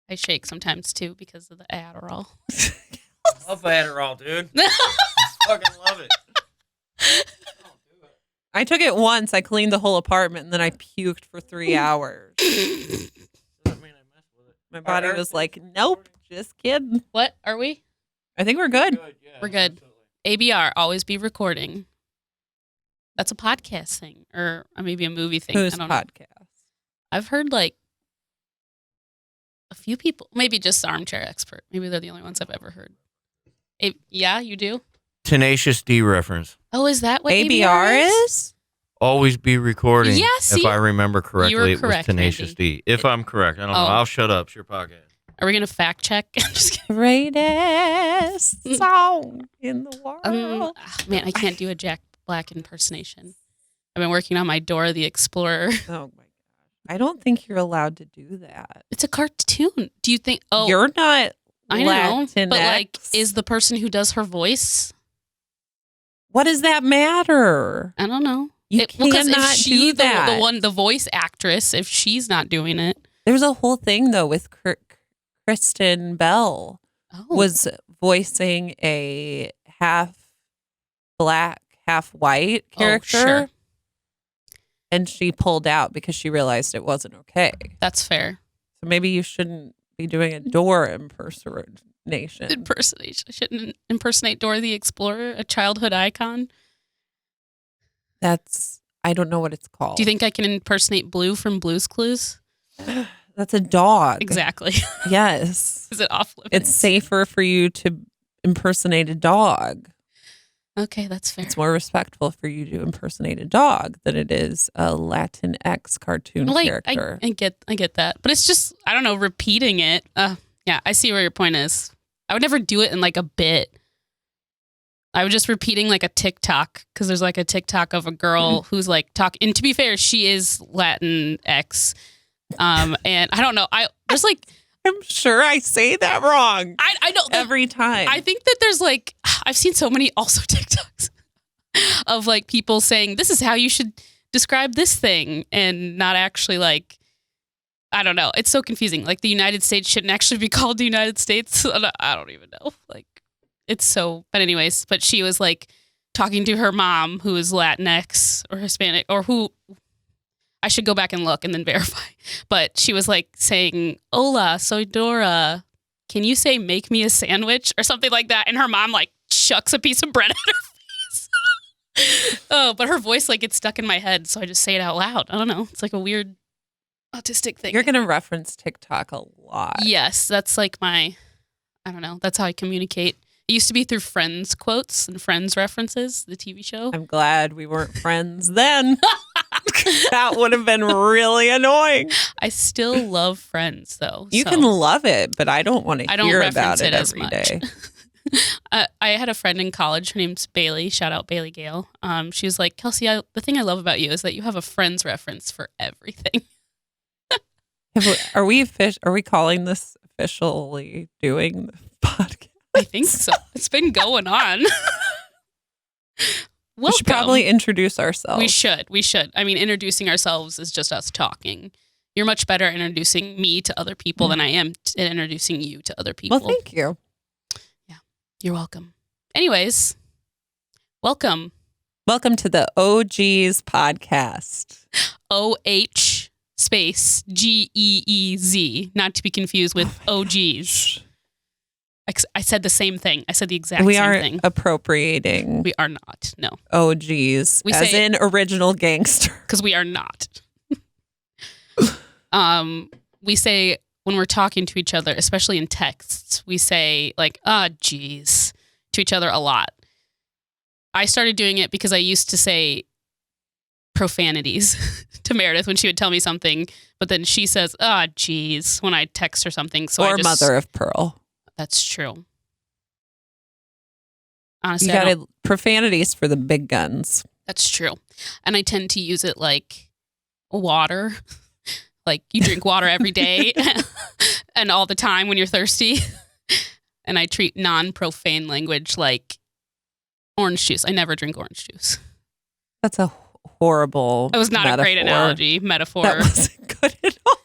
I shake sometimes too because of the Adderall. Love Adderall, dude. Fucking love it. I took it once. I cleaned the whole apartment, and then I puked for 3 hours. Doesn't mean I mess with it. My body was like, nope, just kidding. What are we? I think we're good. Yeah, We're good. absolutely. ABR, always be recording. That's a podcast thing, or maybe a movie thing. Whose I don't know. podcast? I've heard like a few people, maybe just Armchair Expert. Maybe they're the only ones I've ever heard. Yeah, you do? Tenacious D reference. Oh, is that what ABR is? Always be recording. Yeah, see? If I remember correctly, You were it was correct, Tenacious D. If I'm correct. I don't know. Oh. I'll shut up. It's your podcast. Are we going to fact check? I'm just kidding. Greatest song in the world. Man, I can't do a Jack Black impersonation. I've been working on my Dora the Explorer. Oh my gosh. I don't think you're allowed to do that. It's a cartoon. Do you think? Oh, You're not I know. Latinx. But like, is the person who does her voice? What does that matter? I don't know. You because if cannot she, do that. the voice actress, if she's not doing it, There's a whole thing though with Kristen Bell was voicing a half black, half white character. Oh, sure. And she pulled out because she realized it wasn't okay. That's fair. So maybe you shouldn't be doing a Dora impersonation. Impersonation. I shouldn't impersonate Dora the Explorer, a childhood icon. I don't know what it's called. Do you think I can impersonate Blue from Blue's Clues? That's a dog. Exactly. Yes. Is it off limits? It's safer for you to impersonate a dog. Okay, that's fair. It's more respectful for you to impersonate a dog than it is a Latinx cartoon character. I get that. But it's just, I don't know, repeating it. Yeah, I see where your point is. I would never do it in like a bit. I was just repeating like a TikTok because there's like a TikTok of a girl who's like talking. And to be fair, she is Latinx. And I don't know. I'm sure I say that wrong. I don't every time. I think that there's like, I've seen so many also TikToks of like people saying this is how you should describe this thing and not actually like, I don't know. It's so confusing. Like the United States shouldn't actually be called the United States. I don't even know. Like it's so, but anyways, but she was like talking to her mom who is Latinx or Hispanic or who I should go back and look and then verify. But she was like saying, "Hola, soy Dora. Can you say make me a sandwich?" or something like that. And her mom like chucks a piece of bread at her face. Oh, but her voice like gets stuck in my head. So I just say it out loud. I don't know. It's like a weird autistic thing. You're going to reference TikTok a lot. Yes. That's like I don't know. That's how I communicate. It used to be through Friends quotes and Friends references, the TV show. I'm glad we weren't friends then. That would have been really annoying. I still love Friends, though. You can love it, but I don't want to hear about it as every much. day. I had a friend in college. Her name's Bailey. Shout out Bailey Gale. She was like, Kelsey, the thing I love about you is that you have a Friends reference for everything. Are we calling this officially doing the podcast? I think so. It's been going on. We should probably introduce ourselves. We should. I mean, introducing ourselves is just us talking. You're much better at introducing me to other people than I am at introducing you to other people. Well, thank you. Yeah, you're welcome. Anyways, welcome. Welcome to the OGs podcast. OH space GEEZ, not to be confused with OGs. I said the same thing. I said the exact same thing. We aren't appropriating. We are not. No. OGs. As in original gangster. Because we are not. We say when we're talking to each other, especially in texts, we say like, geez, to each other a lot. I started doing it because I used to say profanities to Meredith when she would tell me something, but then she says, geez, when I text her something. So or mother of pearl. That's true. Honestly, you got profanities for the big guns. That's true. And I tend to use it like water. Like you drink water every day and all the time when you're thirsty. And I treat non-profane language like orange juice. I never drink orange juice. That's a horrible It was not metaphor. a great metaphor. That wasn't good at all.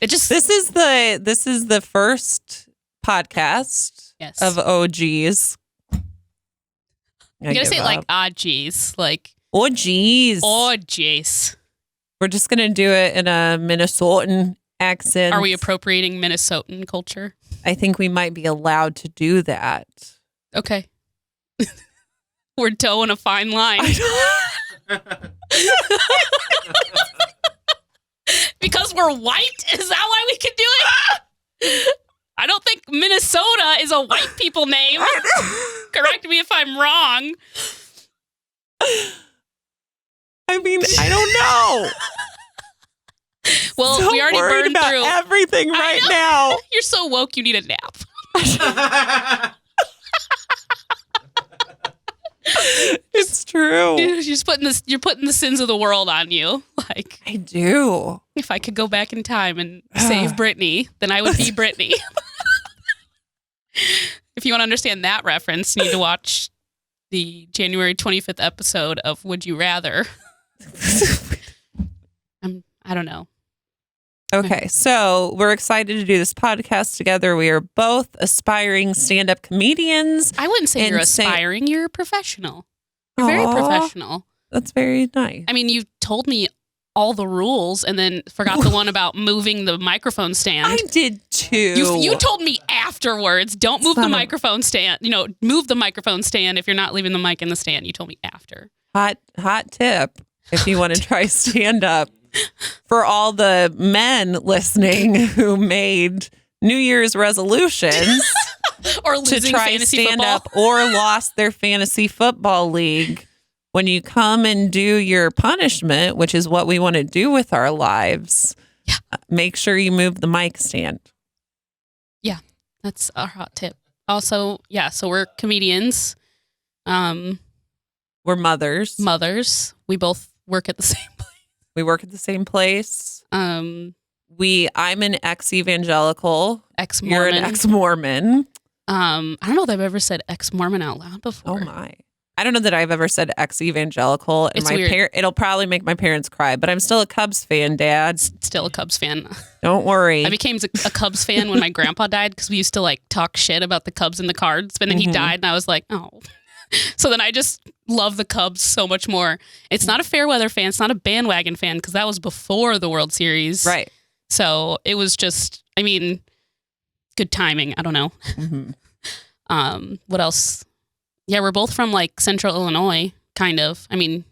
This is the first podcast of OGs. I'm gonna say it like geez, like oh geez. Oh jeez. We're just gonna do it in a Minnesotan accent. Are we appropriating Minnesotan culture? I think we might be allowed to do that. Okay. We're towing a fine line. Because we're white? Is that why we can do it? I don't think Minnesota is a white people name. Correct me if I'm wrong. I mean, I don't know. Well, we already burned through everything right now. You're so woke, you need a nap. It's true. Dude, you're putting the sins of the world on you. Like, I do. If I could go back in time and save Britney, then I would be Britney. If you want to understand that reference, you need to watch the January 25th episode of Would You Rather. I don't know. Okay, so we're excited to do this podcast together. We are both aspiring stand-up comedians. I wouldn't say you're aspiring. You're a professional. You're very professional. That's very nice. I mean, you told me all the rules and then forgot the one about moving the microphone stand. I did too. You told me afterwards, don't move the microphone stand. Move the microphone stand if you're not leaving the mic in the stand. You told me after. Hot tip if you want to try stand-up. For all the men listening who made New Year's resolutions or to try stand-up or lost their fantasy football league, when you come and do your punishment, which is what we want to do with our lives, make sure you move the mic stand. Yeah, that's our hot tip. Also, so we're comedians. We're mothers. We both work at the same place. We work at the same place. I'm an ex-evangelical. Ex-Mormon. You're an ex-Mormon. I don't know that I've ever said ex-Mormon out loud before. Oh my. I don't know that I've ever said ex-evangelical. And it's weird. It'll probably make my parents cry, but I'm still a Cubs fan, Dad. Still a Cubs fan. Don't worry. I became a Cubs fan when my grandpa died because we used to like talk shit about the Cubs and the Cards, but then he died and I was like, oh. So then I just love the Cubs so much more. It's not a fair weather fan. It's not a bandwagon fan because that was before the World Series. Right. So it was just, good timing. I don't know. Mm-hmm. What else? Yeah, we're both from like Central Illinois, kind of. I'm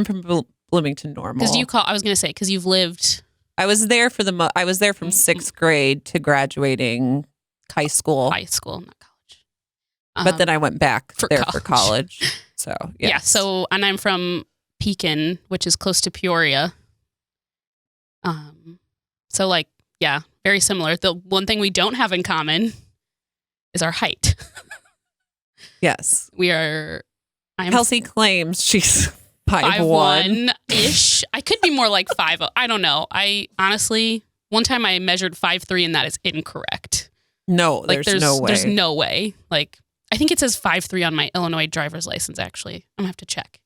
from Bloomington Normal. I was going to say, because you've lived. I was there I was there from 6th grade to graduating high school. High school, not college. But then I went back for college. So, yes. Yeah. So, and I'm from Pekin, which is close to Peoria. So like, yeah, very similar. The one thing we don't have in common is our height. Yes. Kelsey claims she's 5'1" I could be more like 5'0". I don't know. I honestly, one time I measured 5'3" and that is incorrect. No, like, there's no way. There's no way. Like, I think it says 5'3" on my Illinois driver's license, actually. I'm going to have to check.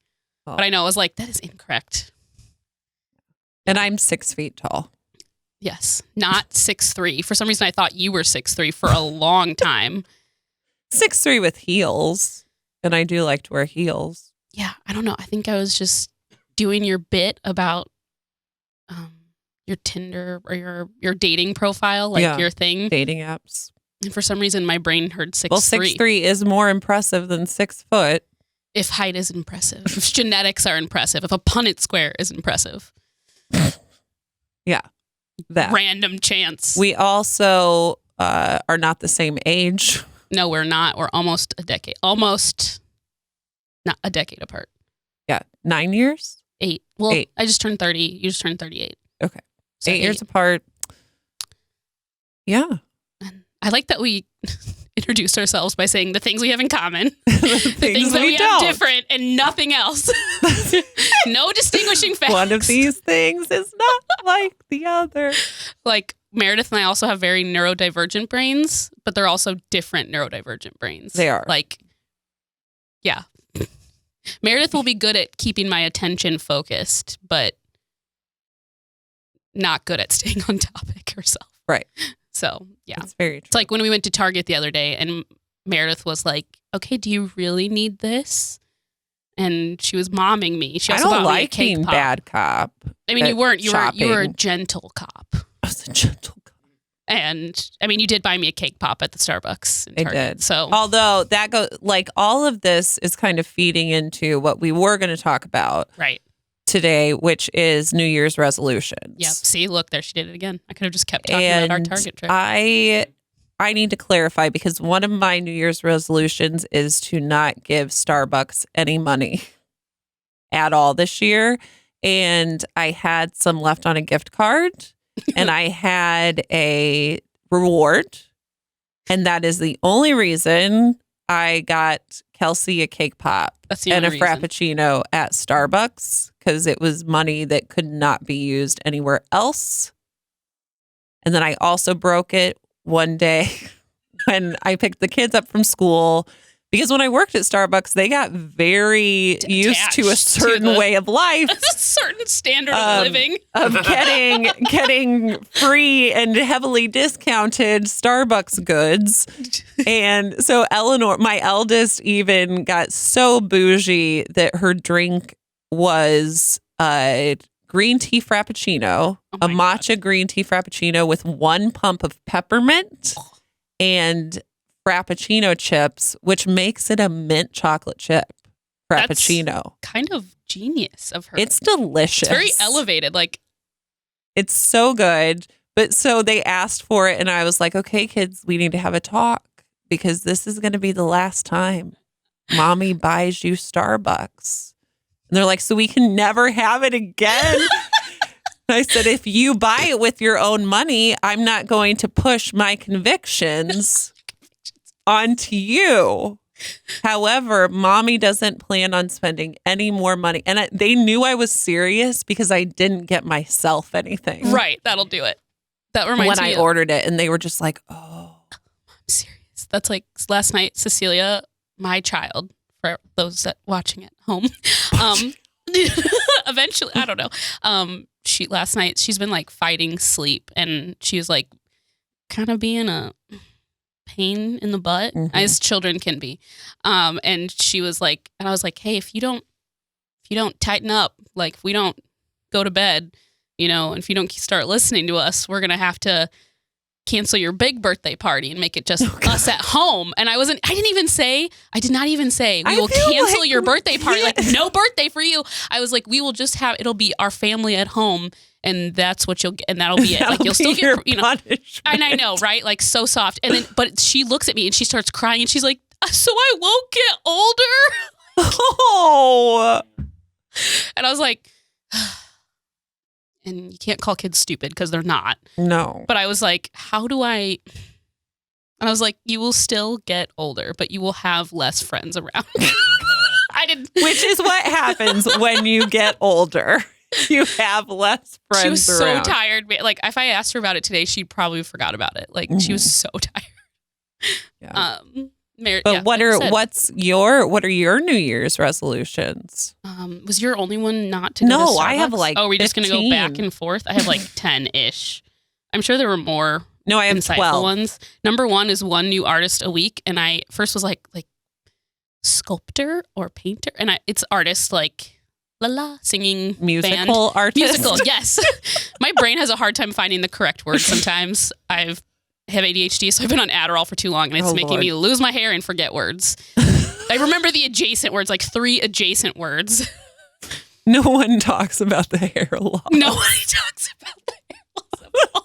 Oh. But I know, I was like, that is incorrect. And I'm 6 feet tall. Yes, not 6'3". For some reason, I thought you were 6'3" for a long time. 6'3" with heels. And I do like to wear heels. Yeah, I don't know. I think I was just doing your bit about your Tinder or your dating profile, like your thing. Dating apps. And for some reason, my brain heard 6'3". Well, 6'3" is more impressive than 6 foot. If height is impressive, if genetics are impressive, if a Punnett square is impressive. Yeah. That. Random chance. We also are not the same age. No, we're not. We're almost not a decade apart. Yeah. 9 years? 8. Well, 8. I just turned 30. You just turned 38. Okay. So 8 years apart. Yeah. And I like that we introduced ourselves by saying the things we have in common, the things that we have different, and nothing else. No distinguishing facts. One of these things is not like the other. Like Meredith and I also have very neurodivergent brains, but they're also different neurodivergent brains. They are. Like, yeah. Meredith will be good at keeping my attention focused, but not good at staying on topic herself. Right. So, yeah. That's very true. It's like when we went to Target the other day and Meredith was like, okay, do you really need this? And she was momming me. She I also don't bought me a like cake being pop. bad cop. I mean, you weren't. You were a shopping. gentle cop. I was a gentle cop. And I mean, you did buy me a cake pop at the Starbucks in I Target. did. So, Although that goes like all of this is kind of feeding into what we were going to talk about right. today, which is New Year's resolutions. Yep. See, look, there she did it again. I could have just kept talking about our Target trip. I need to clarify because one of my New Year's resolutions is to not give Starbucks any money at all this year. And I had some left on a gift card and I had a reward. And that is the only reason I got Kelsey a cake pop That's the and a only reason. Frappuccino at Starbucks because it was money that could not be used anywhere else. And then I also broke it one day when I picked the kids up from school because when I worked at Starbucks, they got very used to a certain way of life. A certain standard of living. Of getting free and heavily discounted Starbucks goods. And so Eleanor, my eldest, even got so bougie that her drink was green tea frappuccino, a matcha green tea frappuccino with 1 pump of peppermint and frappuccino chips, which makes it a mint chocolate chip frappuccino. That's kind of genius of her. It's delicious. It's very elevated. Like, it's so good. But so they asked for it and I was like, okay, kids, we need to have a talk because this is going to be the last time mommy buys you Starbucks. And they're like, so we can never have it again? I said, if you buy it with your own money, I'm not going to push my convictions onto you. However, mommy doesn't plan on spending any more money. And they knew I was serious because I didn't get myself anything. right. That'll do it. That reminds me when I ordered it. And they were just like, oh. I'm serious. That's like last night, Cecilia, my child, for those that watching at home, eventually, I don't know. Last night, she's been like fighting sleep and she was like kind of being a pain in the butt as children can be. And she was like, and I was like, hey, if you don't tighten up, like if we don't go to bed, and if you don't start listening to us, we're going to have to cancel your big birthday party and make it just us at home. And I did not even say we will cancel your birthday party. Like no birthday for you. I was like, we will just it'll be our family at home. And that's what you'll get. And that'll be it. Like you'll still get, punishment. and I know, right? Like so soft. And then, but she looks at me and she starts crying and she's like, so I won't get older. Oh. And I was like, and you can't call kids stupid because they're not. No. But I was like, and I was like, you will still get older, but you will have less friends around. Which is what happens when you get older. You have less friends around. She was so tired. Like if I asked her about it today, she probably forgot about it. Like she was so tired. Yeah. But what are your New Year's resolutions? Was your only one not to go to Starbucks? I have like we're just 15. going to go back and forth? I have like 10-ish. I'm sure there were more No, I have insightful 12 ones. Number 1 is one new artist a week. And I first was like sculptor or painter. And it's artist like singing musical band. artist. Musical, yes. My brain has a hard time finding the correct word sometimes. I have ADHD, so I've been on Adderall for too long, and it's making me lose my hair and forget words. I remember the adjacent words, like 3 adjacent words. No one talks about the hair loss. Nobody talks about the hair loss.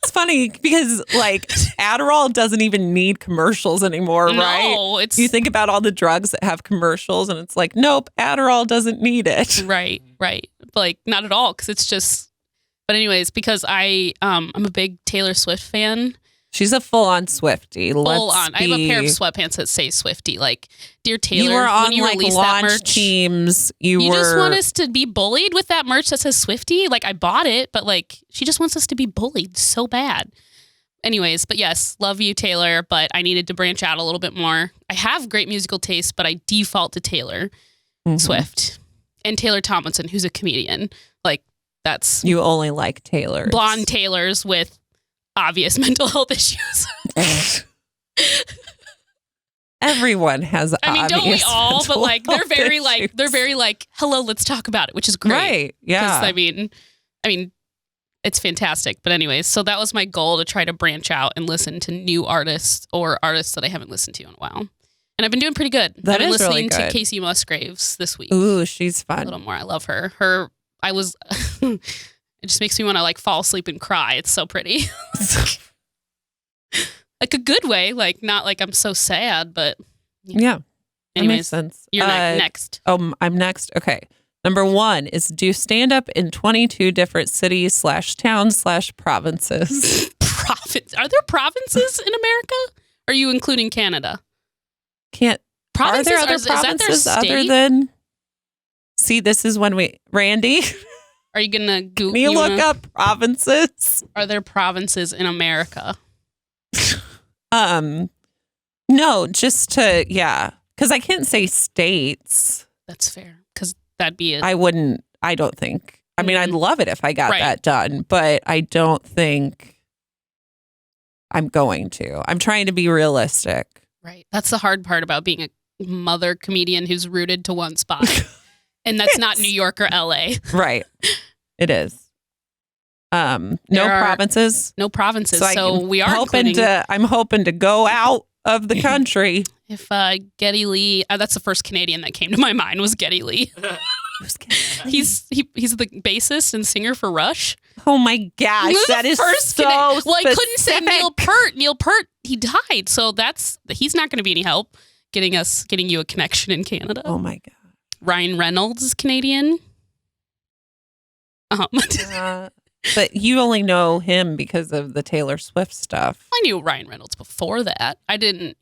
It's funny because like Adderall doesn't even need commercials anymore, right? No, you think about all the drugs that have commercials, and it's like, nope, Adderall doesn't need it. Right. Like not at all, because it's just. But anyways, because I'm a big Taylor Swift fan. She's a full-on Swiftie. Full on. I have a pair of sweatpants that say Swiftie. Like, dear Taylor, you were on when you like released launch that merch, teams. You just want us to be bullied with that merch that says Swiftie. Like, I bought it, but like, she just wants us to be bullied so bad. Anyways, but yes, love you, Taylor. But I needed to branch out a little bit more. I have great musical taste, but I default to Taylor Swift and Taylor Tomlinson, who's a comedian. Like, That's You only like Taylors. blonde Taylors with obvious mental health issues. Everyone has I mean, don't we obvious all? But mental like, they're health very issues. like, hello, let's talk about it, which is great. Right. Yeah. 'Cause, I mean, it's fantastic. But anyways, so that was my goal, to try to branch out and listen to new artists or artists that I haven't listened to in a while. And I've been doing pretty good. That I've been is really listening to good. Casey Musgraves this week. Ooh, she's A fun. little more. I love her. It just makes me want to like fall asleep and cry. It's so pretty. Like a good way, like not like I'm so sad, but Yeah. That makes anyways, sense. you're next. Oh, I'm next. Okay. Number 1 is do stand up in 22 different cities / towns / provinces. Are there provinces in America? Are you including Canada? Are Provinces? there other Is that their provinces other state? than? See, this is when Randy, Are you gonna Google? can you look up provinces? Are there provinces in America? No, just to, because I can't say states. That's fair, because that'd be it. I don't think. I mean, I'd love it if I got Right. that done, but I don't think I'm going to. I'm trying to be realistic. Right. That's the hard part about being a mother comedian who's rooted to one spot, and that's not New York or LA. Right. It is. No There are provinces. No provinces, so we are I'm hoping to go out of the country. If Geddy Lee, that's the first Canadian that came to my mind was Geddy Lee. He's the bassist and singer for Rush. Oh my gosh, that is so Well, I couldn't say specific. Neil Peart. Neil Peart, he died, so he's not going to be any help getting you a connection in Canada. Oh my god. Ryan Reynolds is Canadian. But you only know him because of the Taylor Swift stuff. I knew Ryan Reynolds before that. I didn't,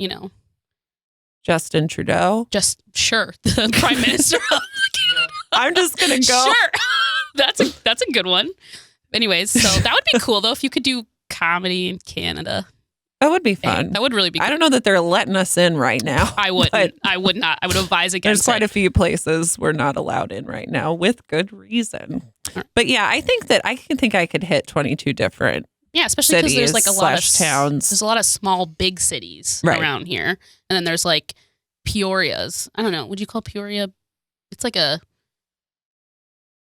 Justin Trudeau. just sure the Prime Minister. I'm just gonna go. Sure, that's a good one. Anyways, so that would be cool though if you could do comedy in Canada. That would be Hey, fun. that would really be. I don't know that they're letting us in right now. I wouldn't. but I would not. I would advise There's against quite it. a few places we're not allowed in right now with good reason. But yeah, I think I could hit 22 different. Yeah, especially because there's like a lot of cities / towns. There's a lot of small, big cities Right. around here, and then there's like Peoria's. I don't know. Would you call Peoria? It's like a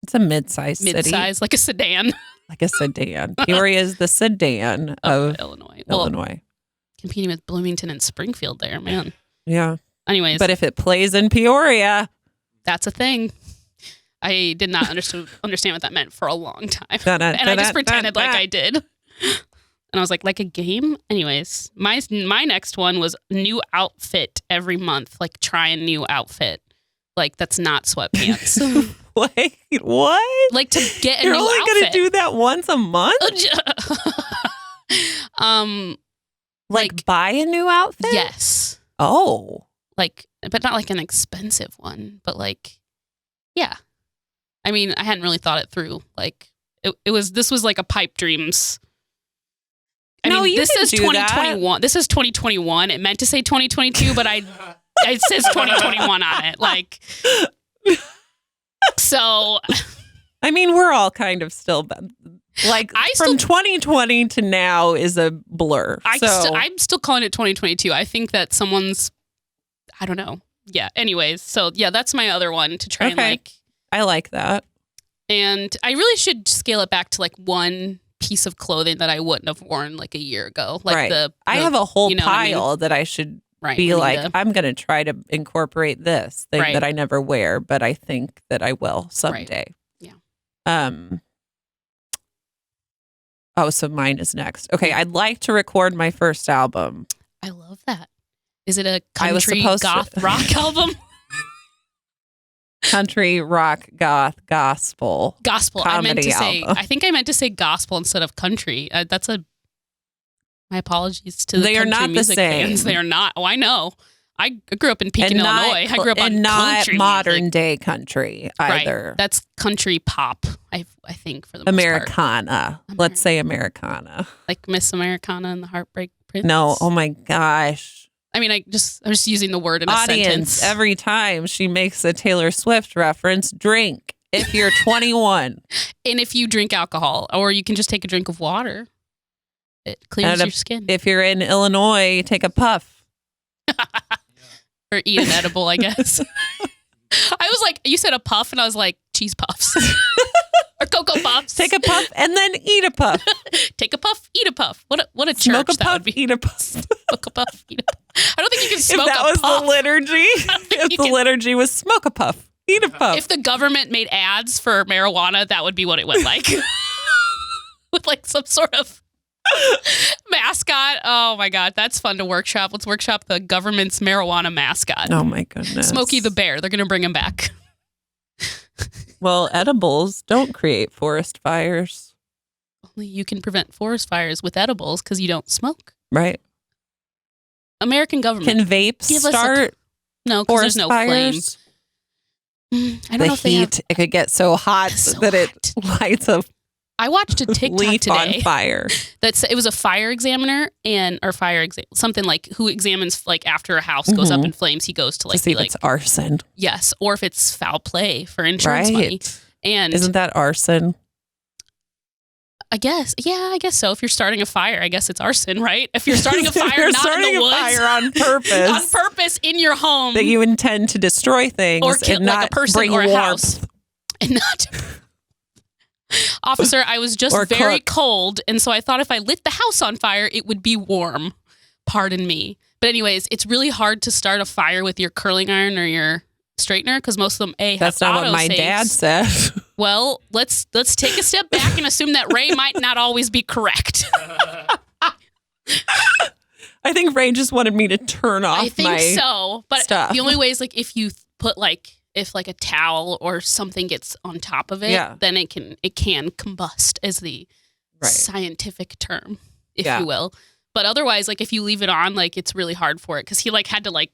It's a mid-sized city. mid-size, like a sedan Like a sedan. Peoria is the sedan of of Illinois. Well, Illinois. competing with Bloomington and Springfield there, man. Yeah. Anyways, But if it plays in Peoria, that's a thing. I did not understand what that meant for a long time. and And I just pretended like I did. And I was like a game? Anyways, my next one was new outfit every month. Like try a new outfit. Like that's not sweatpants. Wait, what? Like to get a You're new only outfit. going to do that once a month? Like buy a new outfit? Yes. Oh. Like, but not like an expensive one, but like, yeah. I mean, I hadn't really thought it through. Like this was like a pipe dreams. This says 2021. This is 2021. It meant to say 2022, but it says 2021 on it. Like, so. I mean, we're all kind of still like from 2020 to now is a blur. I'm still calling it 2022. I think that I don't know. Yeah. Anyways, so yeah, that's my other one to try and like. I like that. And I really should scale it back to like one piece of clothing that I wouldn't have worn like a year ago. Like I have a whole pile what I mean? that I should Right. be like, I'm going to try to incorporate this thing that I never wear, but I think that I will someday. Right. Yeah. Oh, so mine is next. Okay. I'd like to record my first album. I love that. Is it a country goth rock album? Country rock goth gospel. Gospel. Comedy album. I think I meant to say gospel instead of country. My apologies to the They are country not the music same. fans. They are not. Oh, I know. I grew up in Pekin, Illinois. I grew up on not country modern music. day country either. Right. That's country pop. I think for the most Americana. part. Let's say Americana. Like Miss Americana and the Heartbreak Prince. No. Oh my gosh. I mean, I'm just using the word in a Audience, sentence. every time she makes a Taylor Swift reference, drink. if you're 21. And if you drink alcohol, or you can just take a drink of water. It cleans your skin. If you're in Illinois, take a puff. Or eat an edible, I guess. I was like, you said a puff, and I was like, cheese puffs. Or Cocoa Puffs. Take a puff and then eat a puff. Take a puff, eat a puff. What a church Smoke a that puff, would be. eat a puff. Smoke a puff, eat a puff. I don't think you can smoke if that a was puff. the liturgy, if the liturgy was smoke a puff, eat a puff. If the government made ads for marijuana, that would be what it went like. With like some sort of mascot. Oh my God, that's fun to workshop. Let's workshop the government's marijuana mascot. Oh my goodness. Smokey the Bear. They're going to bring him back. Well, edibles don't create forest fires. Only you can prevent forest fires with edibles because you don't smoke. Right. American government. Can vapes Give us start no, because there's no fires? flame. I don't The know if they heat, have. it could get so hot So that hot. it lights a I watched a TikTok leaf today. on fire. It was a fire examiner something like who examines like after a house goes up in flames, he goes to like To see be if like it's arson. yes, or if it's foul play for insurance Right. money. And Isn't that arson? I guess so. If you're starting a fire, I guess it's arson, right? If you're starting a fire You're not starting in the a woods, fire on purpose. on purpose in your home, That you intend to destroy things or kill and like not a person bring or a warmth. house, and not. Officer, I was just Or very cook. cold, and so I thought if I lit the house on fire, it would be warm. Pardon me. But anyways, it's really hard to start a fire with your curling iron or your straightener because most of them have That's not what my autosaves. dad said. Well, let's take a step back and assume that Ray might not always be correct. I think Ray just wanted me to turn off I think my so, but stuff. the only way is like if you put if a towel or something gets on top of it, then it can combust as the scientific term, if you will. But otherwise, like if you leave it on, like it's really hard for it because he like had to like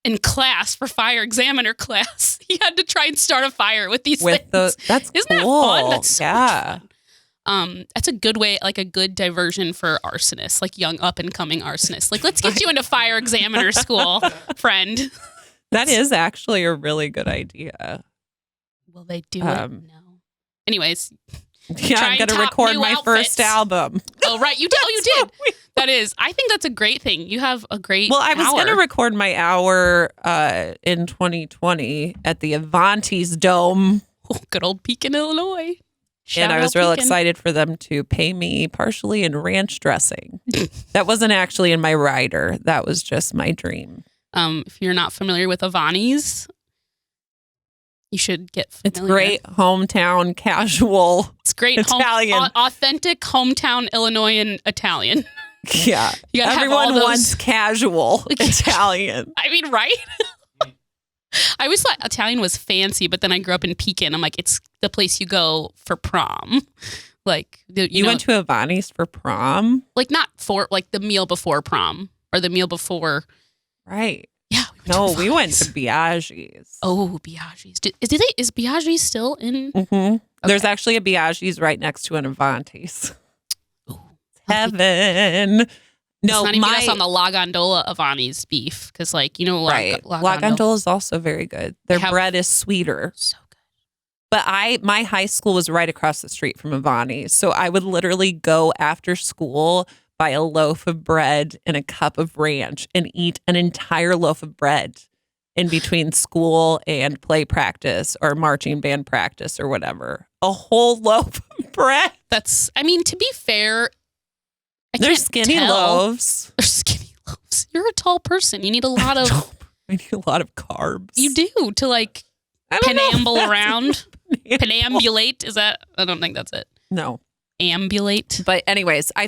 in class for fire examiner class, he had to try and start a fire with these things. That's Isn't cool. that fun? That's so much fun. That's a good way, like a good diversion for arsonists, like young up and coming arsonists. Like, let's get you into fire examiner school, friend. That is actually a really good idea. Will they do it? No. Anyways. Yeah, I'm going to record my first album. Oh, right. You did. That is. I think that's a great thing. You have a great Well, I was going to hour. record my hour in 2020 at the Avanti's Dome. Oh, good old Pekin, Illinois. And I Shout was out real Pekin. excited for them to pay me partially in ranch dressing. That wasn't actually in my rider. That was just my dream. If you're not familiar with Avani's, you should get familiar. It's great hometown casual. It's great Italian. authentic hometown Illinoisan Italian. Yeah. You gotta have Everyone all those- wants casual Italian. I mean, right? I always thought Italian was fancy, but then I grew up in Pekin. I'm like, it's the place you go for prom. Like You know, went to Avani's for prom? like not for like the meal before prom or the meal before. Right. Yeah. We went to Biaggi's. Oh, Biaggi's. Is Biaggi's still in? Mm-hmm. There's actually a Biaggi's right next to an Avanti's. Ooh, Heaven. No, let's not even get us on the La Gondola of Ani's beef because, like, you know, La Gondola is also very good. Their bread is sweeter. So good. But my high school was right across the street from Avani's, so I would literally go after school, buy a loaf of bread and a cup of ranch, and eat an entire loaf of bread in between school and play practice or marching band practice or whatever. A whole loaf of bread. I mean, to be fair, They're skinny loaves. They're skinny loaves. You're a tall person. You need a lot of. I need a lot of carbs. You do to like penamble around. Penambulate. Is that? I don't think that's it. No. Ambulate. But anyways, I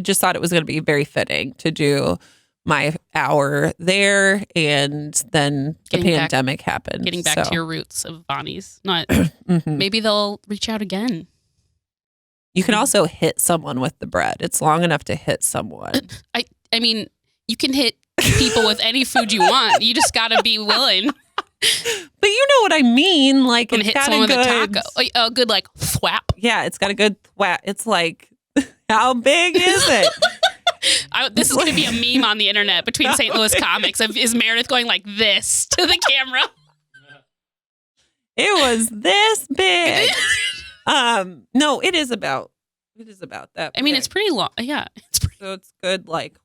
just thought it was going to be very fitting to do my hour there, and then the pandemic happened. Getting back to your roots of Bonnie's. Not. Mm-hmm. Maybe they'll reach out again. You can also hit someone with the bread. It's long enough to hit someone. I mean, you can hit people with any food you want. You just got to be willing. But you know what I mean? Like, And it's hit got someone a with good, a taco. A good like thwap. Yeah, it's got a good thwap. It's like, how big is it? This is going to be a meme on the internet between St. Louis comics. Is Meredith going like this to the camera? It was this big. No, it is about that. I mean, big. it's pretty long. Yeah. So it's good, like.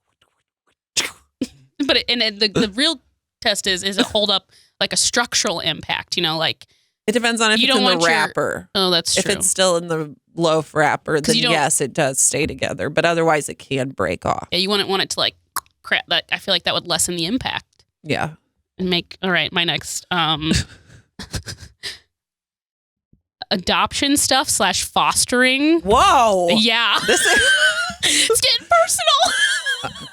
But the real test is it hold up like a structural impact, like. It depends on if You it's don't in the want your- wrapper. Oh, that's If true. it's still in the loaf wrapper, then you don't- yes, it does stay together. But otherwise, it can break off. Yeah, you wouldn't want it to like crap. That I feel like that would lessen the impact Yeah. and make. All right, my next adoption stuff / fostering. Whoa. Yeah, This is. it's getting personal.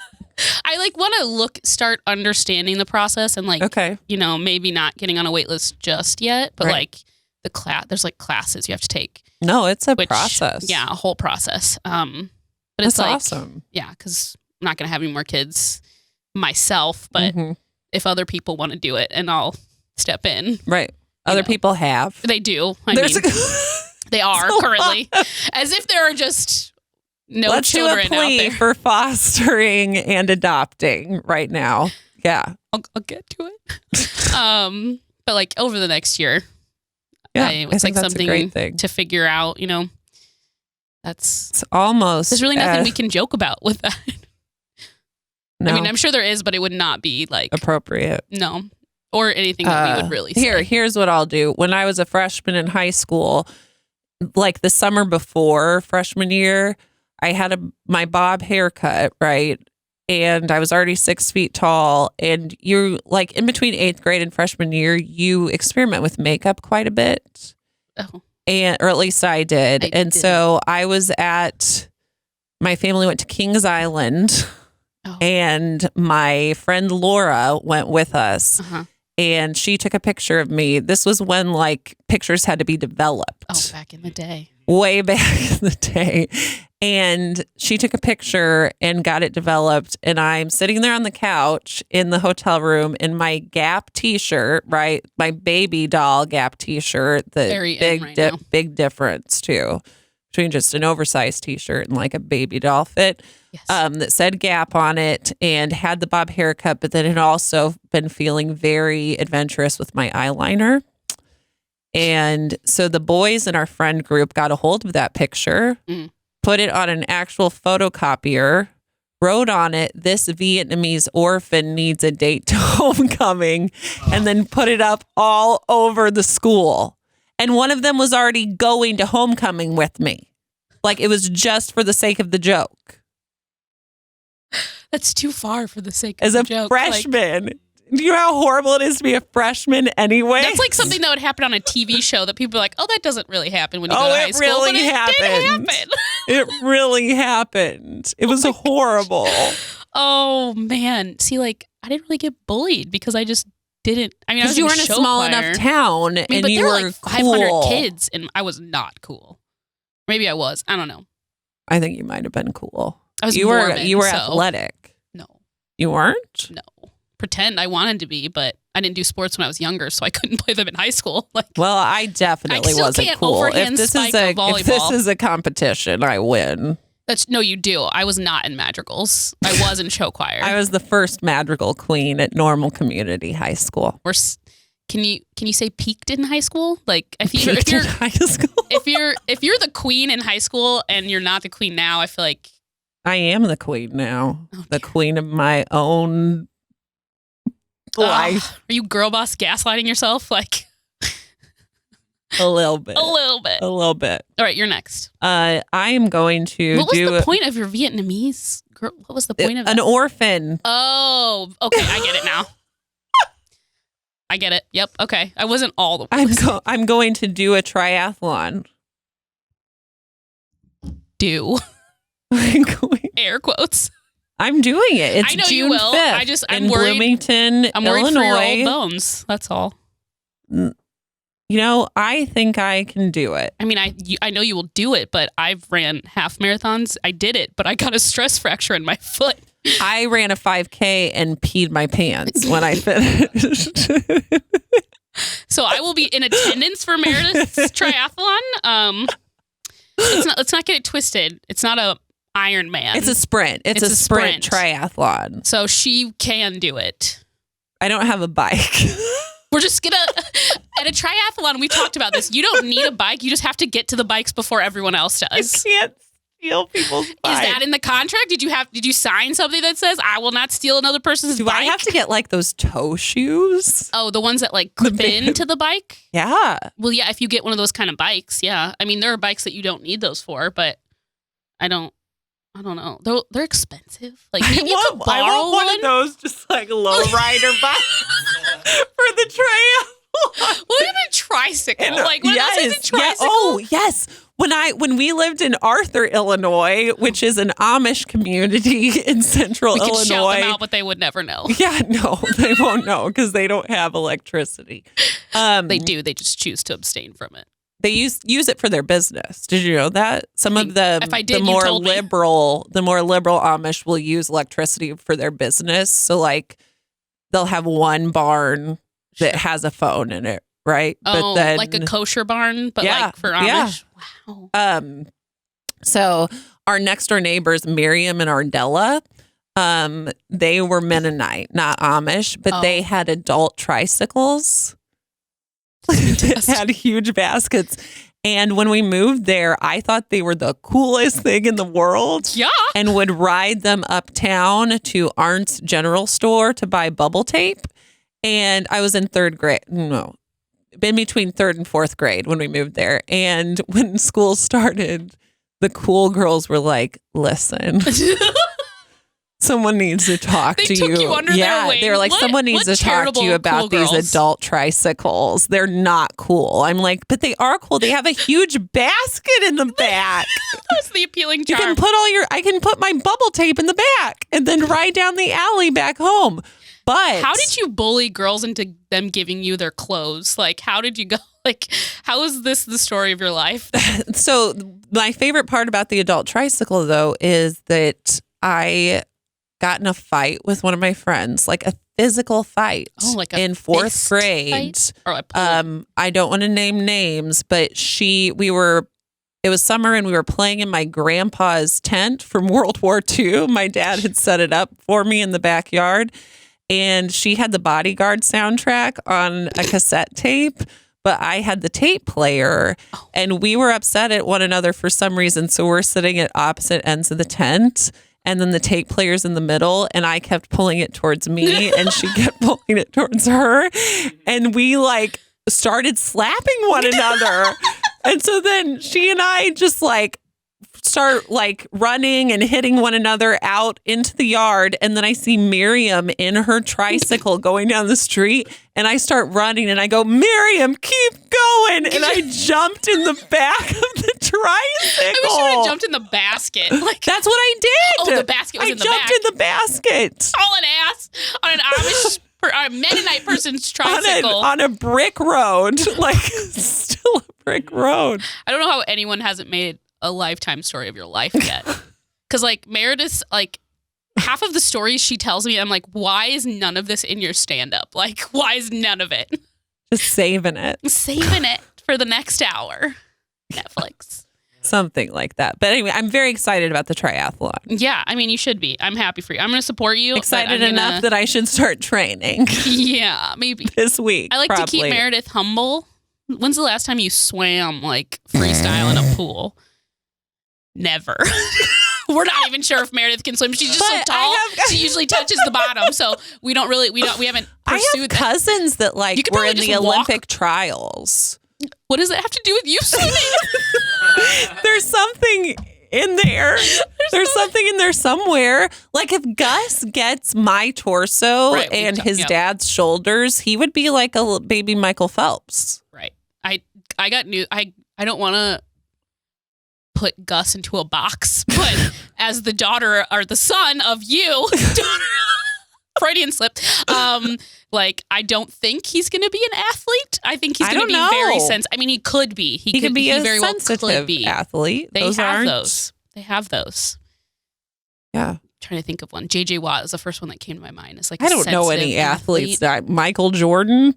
I want to start understanding the process and Okay. maybe not getting on a wait list just yet, but Right. the class, there's classes you have to take. No, it's a Which, process. Yeah, a whole process. But That's it's awesome. yeah, because I'm not going to have any more kids myself, but Mhm. if other people want to do it and I'll step in. Right. Other know. people have. They do. There's They are a currently. As if there are just no Let's do a children out plea there. for fostering and adopting right now. Yeah. I'll get to it. But over the next year, Yeah. it's I think that's something a great thing. to figure out, That's It's almost. there's really nothing we can joke about with that. No, I mean, I'm sure there is, but it would not be appropriate. no, or anything that we would really say. Here's what I'll do. When I was a freshman in high school, like the summer before freshman year, I had my bob haircut, right? And I was already 6 feet tall. And you're in between 8th grade and freshman year, you experiment with makeup quite a bit. Oh, Or at least I did. I and didn't. so I was my family went to Kings Island. Oh. And my friend Laura went with us. Uh-huh. And she took a picture of me. This was when pictures had to be developed. Oh, back in the day. Way back in the day. And she took a picture and got it developed. And I'm sitting there on the couch in the hotel room in my Gap t-shirt, right? My baby doll Gap t-shirt. The Very in right now. big difference too between just an oversized t-shirt and a baby doll fit. Yes. That said Gap on it and had the bob haircut, but then had also been feeling very adventurous with my eyeliner. And so the boys in our friend group got a hold of that picture, put it on an actual photocopier, wrote on it, "This Vietnamese orphan needs a date to homecoming," and then put it up all over the school. And one of them was already going to homecoming with me. It was just for the sake of the joke. That's too far for the sake As of a the joke. freshman. Do you know how horrible it is to be a freshman anyway? That's something that would happen on a TV show that people are like, oh, that doesn't really happen when you go to Oh, high it school. really but it happened. did happen. It really happened. It was horrible. Oh, man. See, I didn't really get bullied because I just didn't. I mean, I was Because you were in a show small choir. enough town I mean, and but you there were were 500 cool. kids and I was not cool. Maybe I was. I don't know. I think you might have been cool. I was you Mormon, were so- athletic. No. You weren't? No. Pretend I wanted to be, but I didn't do sports when I was younger, so I couldn't play them in high school. Well, I definitely I still wasn't can't cool. overhand If this spike is a if volleyball. this is a competition, I win. No, you do. I was not in madrigals. I was in show choir. I was the first madrigal queen at Normal Community High School. Can you say peaked in high school? If you're Peaked in high school. if you're the queen in high school and you're not the queen now, I feel like I am the queen now. Oh, the dear. queen of my own life. Are you girl boss gaslighting yourself? A little bit. A little bit. A little bit. All right, you're next. I am going to What was do the point of your Vietnamese girl? What was the point of an that? orphan. Oh, okay, I get it now. I get it. Yep. Okay, I wasn't all the way. I'm going to do a triathlon. Do I'm going. air quotes. I'm doing it. It's I know June you will. 5th I'm in worried. Bloomington, I'm worried for your Illinois. old bones. That's all. I think I can do it. I mean, I know you will do it, but I've ran half marathons. I did it, but I got a stress fracture in my foot. I ran a 5K and peed my pants when I finished. So I will be in attendance for Meredith's triathlon. Let's not get it twisted. It's not a Ironman. It's a sprint. It's a sprint triathlon. So she can do it. I don't have a bike. We're just gonna at a triathlon. We talked about this. You don't need a bike. You just have to get to the bikes before everyone else does. You can't steal people's bikes. Is that in the contract? Did you sign something that says I will not steal another person's Do bike? I have to get like those toe shoes? Oh, the ones that like clip into the bike? Yeah. Well, yeah, if you get one of those kind of bikes, yeah. I mean, there are bikes that you don't need those for, but I don't know. They're expensive. Like maybe you could borrow I want one of those, just like a low rider bike for the trail. What is a tricycle? Like what is a tricycle? Yeah. Oh, yes. When we lived in Arthur, Illinois, which is an Amish community in central we could Illinois. shout them out, but they would never know. Yeah, no, they won't know because they don't have electricity. They do. They just choose to abstain from it. They use it for their business. Did you know that? Some of the more liberal Amish will use electricity for their business. So like they'll have one barn that has a phone in it, right? Oh, but then, like a kosher barn, but like for Amish. Yeah. Wow. So our next door neighbors, Miriam and Ardella, they were Mennonite, not Amish, but they had adult tricycles. It had huge baskets. And when we moved there, I thought they were the coolest thing in the world. Yeah. And would ride them uptown to Arndt's General Store to buy bubble tape. And I was in third grade. No, in between third and fourth grade when we moved there. And when school started, the cool girls were like, listen. Someone needs to talk to you. They took you under their wing. They were like, someone needs to talk to you about these adult tricycles. They're not cool. I'm like, but they are cool. They have a huge basket in the back. That's the appealing charm. I can put my bubble tape in the back and then ride down the alley back home. But how did you bully girls into them giving you their clothes? Like, how did you go? Like, how is this the story of your life? So my favorite part about the adult tricycle, though, is that I got in a fight with one of my friends, like a physical fight in fourth grade. I don't want to name names, but it was summer and we were playing in my grandpa's tent from World War II. My dad had set it up for me in the backyard, and she had the Bodyguard soundtrack on a cassette tape, but I had the tape player, and we were upset at one another for some reason. So we're sitting at opposite ends of the tent. And then the tape player's in the middle, and I kept pulling it towards me, and she kept pulling it towards her. And we like started slapping one another. And so then she and I just like start like running and hitting one another out into the yard. And then I see Miriam in her tricycle going down the street, and I start running and I go, Miriam, keep going. And I jumped in the back of the tricycle. I wish you would have jumped in the basket. Like, that's what I did. Oh, the basket was in the back. I jumped in the basket. All an ass on an Amish a Mennonite person's tricycle. On a brick road. Like, still a brick road. I don't know how anyone hasn't made a lifetime story of your life yet. Because, like, Meredith, like, half of the stories she tells me, I'm like, why is none of this in your stand-up? Like, why is none of it? Just saving it. Saving it for the next hour. Netflix. Something like that. But anyway, I'm very excited about the triathlon. Yeah, I mean, you should be. I'm happy for you. I'm going to support you. Excited enough that I should start training. Yeah, maybe. This week, I like to keep Meredith humble. When's the last time you swam, like, freestyle in a pool? Never. We're not even sure if Meredith can swim. She's just so tall. She usually touches the bottom. So we haven't pursued I have cousins that like were in the Olympic trials. What does it have to do with you swimming? There's something in there. There's something in there somewhere. Like if Gus gets my torso and his dad's shoulders, he would be like a baby Michael Phelps. Right. I got new. I don't want to put Gus into a box, but as the daughter or the son of you, Freudian slip. Like I don't think he's going to be an athlete. I think he's going to be very sensitive. I mean, he could be. He could be a very sensitive athlete. They have those. They have those. Yeah. I'm trying to think of one. JJ Watt is the first one that came to my mind. It's like I don't know any athletes. Michael Jordan.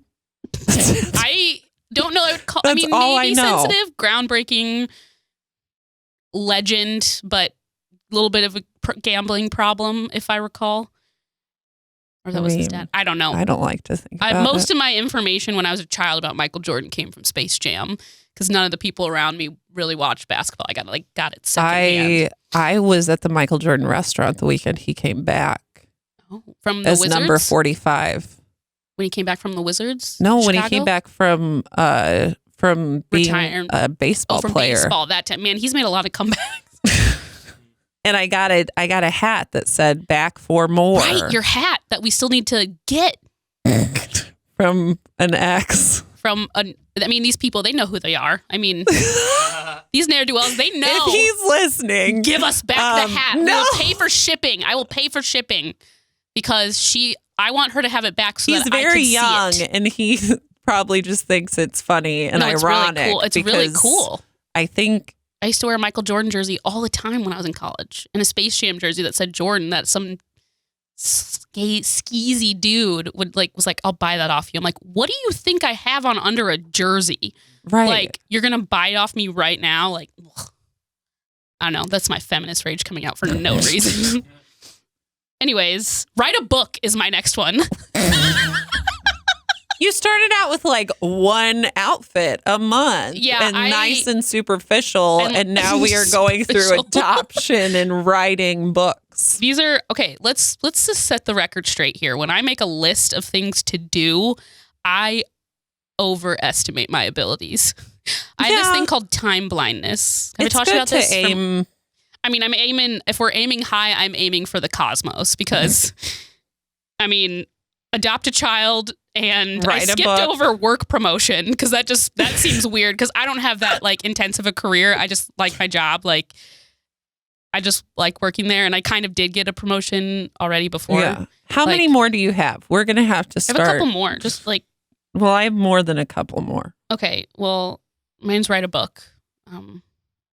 I don't know. Maybe sensitive, groundbreaking, legend, but a little bit of a gambling problem, if I recall. Or that was his dad. I don't know. I don't like to think about most of my information when I was a child about Michael Jordan came from Space Jam because none of the people around me really watched basketball. I got it secondhand. I was at the Michael Jordan restaurant the weekend he came back. Oh, from the as Wizards? number 45. When he came back from the Wizards? No, Chicago? when he came back from being a baseball player. Baseball that time. Man, he's made a lot of comebacks. And I got a hat that said "back for more." Right, your hat that we still need to get from an ex. These people, they know who they are. I mean, these ne'er-do-wells, they know. If he's listening, give us back the hat. No. We'll pay for shipping. I will pay for shipping because I want her to have it back so he's that I very can young, see it. and he probably just thinks it's funny and ironic. Really cool. It's really cool. I think I used to wear a Michael Jordan jersey all the time when I was in college, and a Space Jam jersey that said Jordan. That some skeezy dude was like, "I'll buy that off you." I'm like, "What do you think I have on under a jersey? Right? Like you're gonna buy it off me right now? Like, ugh. I don't know. That's my feminist rage coming out for no reason." Anyways, write a book is my next one. You started out with like one outfit a month, and nice and superficial, and now we are going through adoption and writing books. These are okay. Let's just set the record straight here. When I make a list of things to do, I overestimate my abilities. I have this thing called time blindness. Have I talked about this? I'm aiming. If we're aiming high, I'm aiming for the cosmos because, adopt a child. And I skipped over work promotion because that seems weird because I don't have that like intensive a career. I just like my job. Like I just like working there, and I kind of did get a promotion already before. Yeah. How many more do you have? We're gonna have to start. I have a couple more. Just like. Well, I have more than a couple more. Okay. Well, mine's write a book.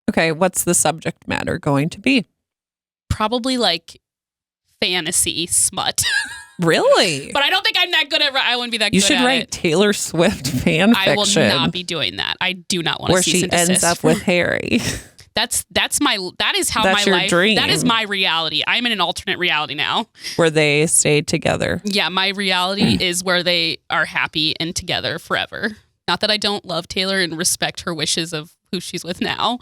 Okay. What's the subject matter going to be? Probably like fantasy smut. Really? But I don't think I'm that good at I wouldn't be that good at it. You should write Taylor Swift fan fiction. I will not be doing that. I do not want to cease and desist. Where she ends up with Harry. That is how That's my your life. Dream. That is my reality. I'm in an alternate reality now. Where they stayed together. Yeah, my reality is where they are happy and together forever. Not that I don't love Taylor and respect her wishes of who she's with now.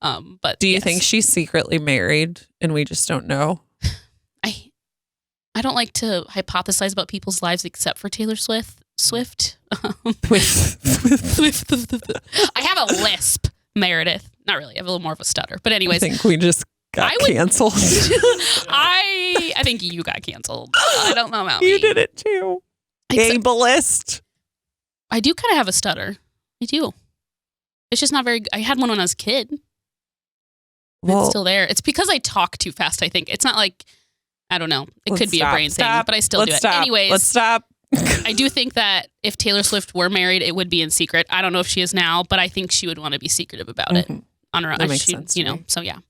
But do you think she's secretly married and we just don't know? I don't like to hypothesize about people's lives except for Taylor Swift. I have a lisp, Meredith. Not really. I have a little more of a stutter. But anyways. I think we just got canceled. I think you got canceled. I don't know about me. You did it too. Ableist. I do kind of have a stutter. I do. It's just not very I had one when I was a kid. It's still there. It's because I talk too fast, I think. It's not like I don't know. It could be a brain thing, but I still do it. Anyways, let's stop. I do think that if Taylor Swift were married, it would be in secret. I don't know if she is now, but I think she would want to be secretive about it on her own. That makes sense. So yeah.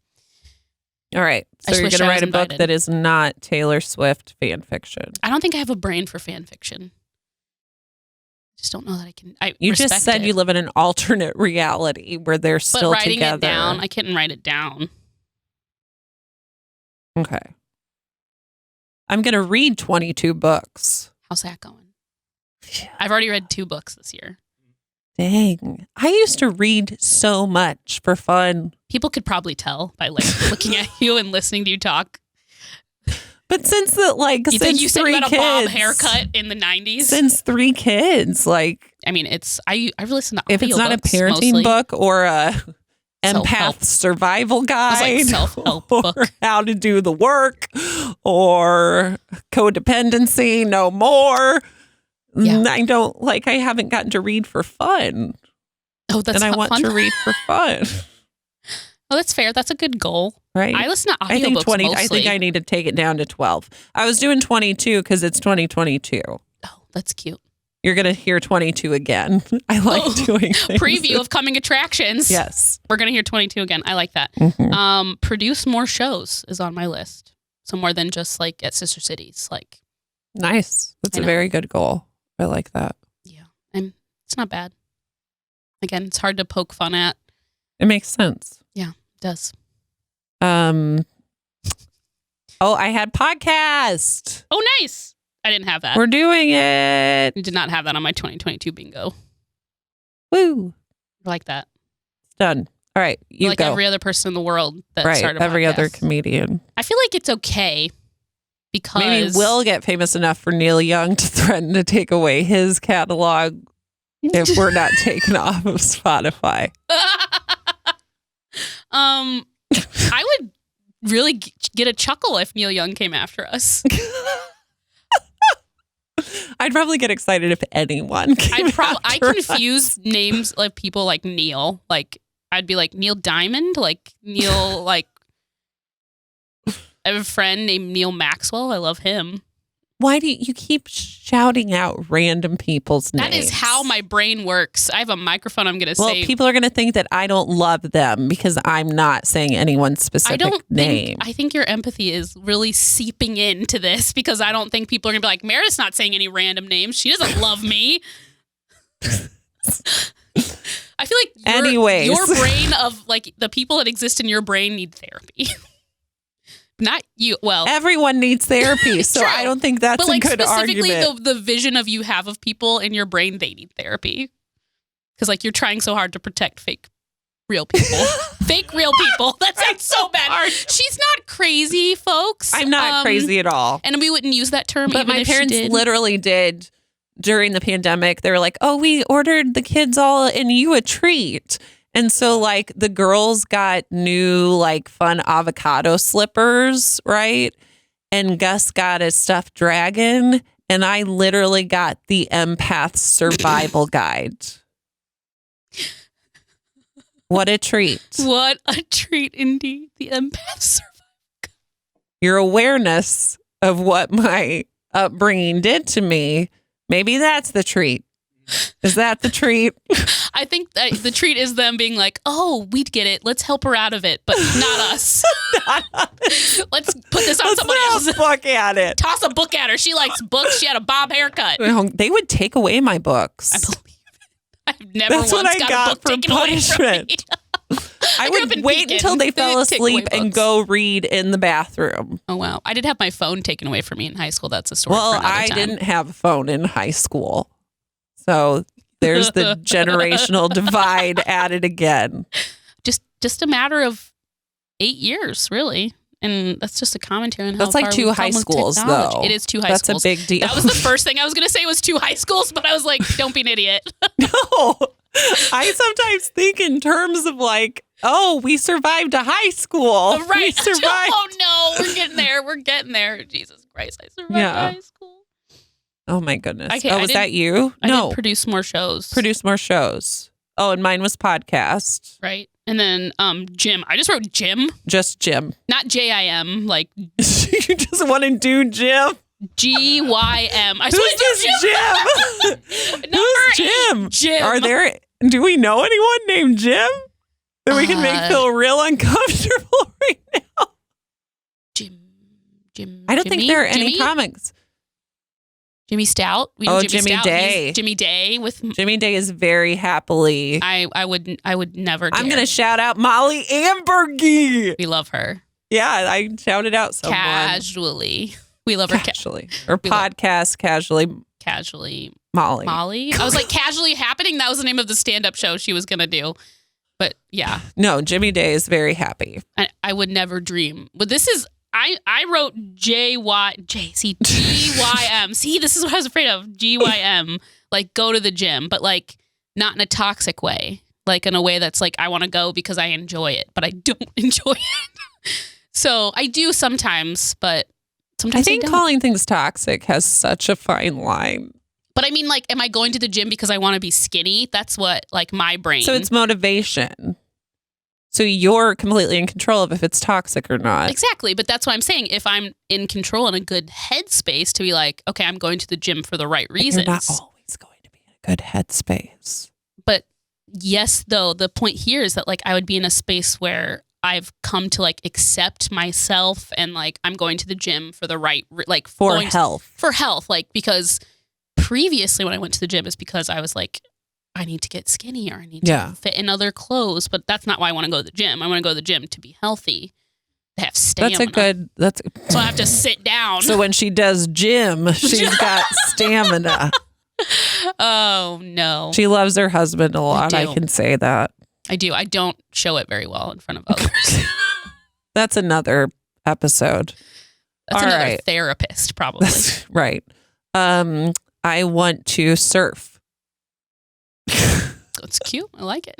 All right. So you're going to write a book that is not Taylor Swift fan fiction. I don't think I have a brain for fan fiction. I just don't know that I can. You just said you live in an alternate reality where they're still but writing together. It down, I couldn't write it down. Okay. I'm going to read 22 books. How's that going? I've already read 2 books this year. Dang. I used to read so much for fun. People could probably tell by looking at you and listening to you talk. But since think you said you had a bob kids, haircut in the 90s? Since 3 kids, I listen to if it's not a parenting book or a empath survival guide, self-help or book. how to do the work, or codependency, no more. Yeah. I haven't gotten to read for fun. Oh, that's and I want fun. to read for fun. Oh, that's fair. That's a good goal. Right. I listen to audiobooks mostly. I think I need to take it down to 12. I was doing 22 because it's 2022. Oh, that's cute. You're going to hear 22 again. I like doing things. Preview of coming attractions. Yes. We're going to hear 22 again. I like that. Mm-hmm. Produce more shows is on my list. So more than just at Sister Cities. Nice. That's a very good goal. I like that. Yeah. And it's not bad. Again, it's hard to poke fun at. It makes sense. Yeah, it does. I had podcast. Oh, nice. I didn't have that. We're doing it. I did not have that on my 2022 bingo. Woo. I like that. It's done. All right. You like go. every other person in the world that Right. started a Every podcast. other comedian. I feel like it's okay because Maybe we'll get famous enough for Neil Young to threaten to take away his catalog if we're not taken off of Spotify. I would really get a chuckle if Neil Young came after us. I'd probably get excited if anyone came I confuse names of people like Neil. Like I'd be like Neil Diamond, like Neil like I have a friend named Neil Maxwell. I love him. Why do you keep shouting out random people's names? That is how my brain works. I have a microphone I'm going to say. Well, people are going to think that I don't love them because I'm not saying anyone's specific name. I think your empathy is really seeping into this because I don't think people are going to be like, Meredith's not saying any random names. She doesn't love me. I feel like your brain of like the people that exist in your brain need therapy. Not you. Well, everyone needs therapy, so I don't think that's a good argument. Specifically, the vision of you have of people in your brain, they need therapy because like you're trying so hard to protect fake real people. Fake real people. That sounds so bad. She's not crazy, folks. I'm not crazy at all, and we wouldn't use that term. But even my if parents literally did during the pandemic. They were like, "Oh, we ordered the kids all and you a treat." And so, like, the girls got new, like, fun avocado slippers, right? And Gus got a stuffed dragon. And I literally got the Empath Survival Guide. What a treat. What a treat, indeed. The Empath Survival Guide. Your awareness of what my upbringing did to me, maybe that's the treat. Is that the treat? I think that the treat is them being like, oh, we get it. Let's help her out of it, but not us. Let's put this on somebody else. Let's book at it. Toss a book at her. She likes books. She had a bob haircut. They would take away my books. I believe it. I've never once got a book taken away from me. I would wait until they fell asleep and go read in the bathroom. Oh, wow. I did have my phone taken away from me in high school. That's a story for another time. Didn't have a phone in high school. So there's the generational divide added again. Just a matter of 8 years, really. And that's just a commentary on how that's like far 2 high schools, though. It is 2 high schools. That's a big deal. That was the first thing I was going to say was 2 high schools, but I was like, don't be an idiot. No. I sometimes think in terms of like, oh, we survived a high school. Right. We survived. Oh, no. We're getting there. We're getting there. Jesus Christ. I survived high school. Oh, my goodness. Okay, was that you? I did produce more shows. Oh, and mine was podcast. Right. And then Jim. I just wrote Jim. Just Jim. Not Jim. Like. You just want to do Jim? Gym. Who's this Jim? Who's Jim? Jim. Do we know anyone named Jim? That we can make feel real uncomfortable right now? Jim. I don't think there are any comics. Jimmy Stout. Jimmy Day. Jimmy Day Jimmy Day is very happily. I would never. I'm going to shout out Molly Ambergy. We love her. Yeah, I shouted out someone. Casually. We love her. Casually. Or podcast casually. Casually. Molly. I was like, Casually Happening. That was the name of the stand-up show she was going to do. But yeah. No, Jimmy Day is very happy. I would never dream. But this is... I wrote GYM. See, this is what I was afraid of. GYM. Like, go to the gym, but like not in a toxic way. Like in a way that's like, I want to go because I enjoy it, but I don't enjoy it. So I do sometimes, but sometimes I think calling things toxic has such a fine line. But I mean, like, am I going to the gym because I want to be skinny? That's what, like, my brain. So it's motivation. So you're completely in control of if it's toxic or not. Exactly. But that's what I'm saying. If I'm in control in a good headspace to be like, okay, I'm going to the gym for the right reasons. You're not always going to be in a good headspace. But yes, though, the point here is that like I would be in a space where I've come to like accept myself and like I'm going to the gym for the right, like for health. For health. Like because previously when I went to the gym is because I was like, I need to get skinny or I need to fit in other clothes. But that's not why I want to go to the gym. I want to go to the gym to be healthy. They have stamina. So I have to sit down. So when she does gym, she's got stamina. Oh, no. She loves her husband a lot. I can say that. I do. I don't show it very well in front of others. That's another episode. That's another therapist, probably. That's right. I want to surf. It's cute. I like it.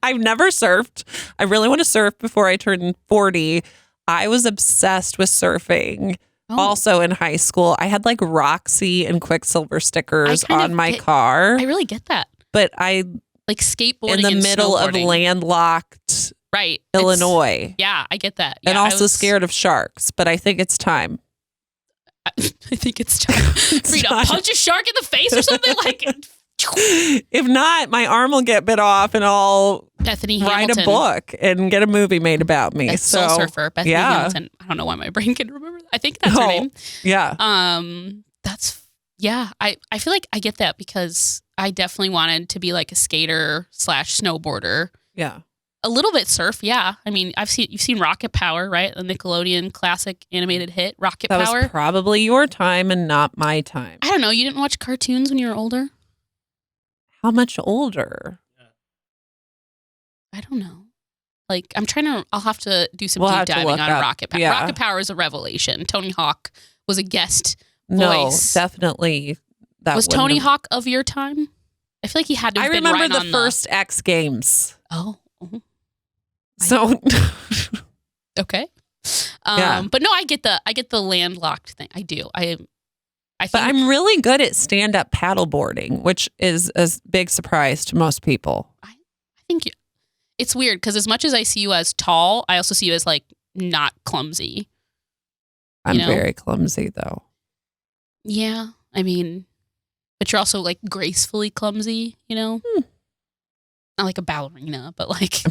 I've never surfed. I really want to surf before I turn 40. I was obsessed with surfing. Also in high school. I had like Roxy and Quicksilver stickers on my car. I really get that. But I like skateboarding in the middle of landlocked Illinois. Yeah, I get that. Yeah, and also scared of sharks. But I think it's time. I think it's time for you to punch a shark in the face or something like. If not, my arm will get bit off and I'll write a book and get a movie made about me. Soul Surfer, Bethany Hamilton. I don't know why my brain can remember that. I think that's her name. Yeah. I feel like I get that because I definitely wanted to be like a skater / snowboarder. Yeah. A little bit surf, yeah. I mean, you've seen Rocket Power, right? The Nickelodeon classic animated hit, Rocket Power. That was probably your time and not my time. I don't know. You didn't watch cartoons when you were older? How much older? I don't know. Like, I'll have to do some deep diving on Rocket Power. Yeah. Rocket Power is a revelation. Tony Hawk was a guest No, voice. definitely. Was Tony Hawk of your time? I feel like he had to have been remember right the on first X Games. Oh. So. Okay. But no, I get the landlocked thing. I do. But I'm really good at stand-up paddleboarding, which is a big surprise to most people. I think it's weird because as much as I see you as tall, I also see you as like not clumsy. I'm very clumsy though. Yeah, I mean, but you're also like gracefully clumsy, Not like a ballerina, but like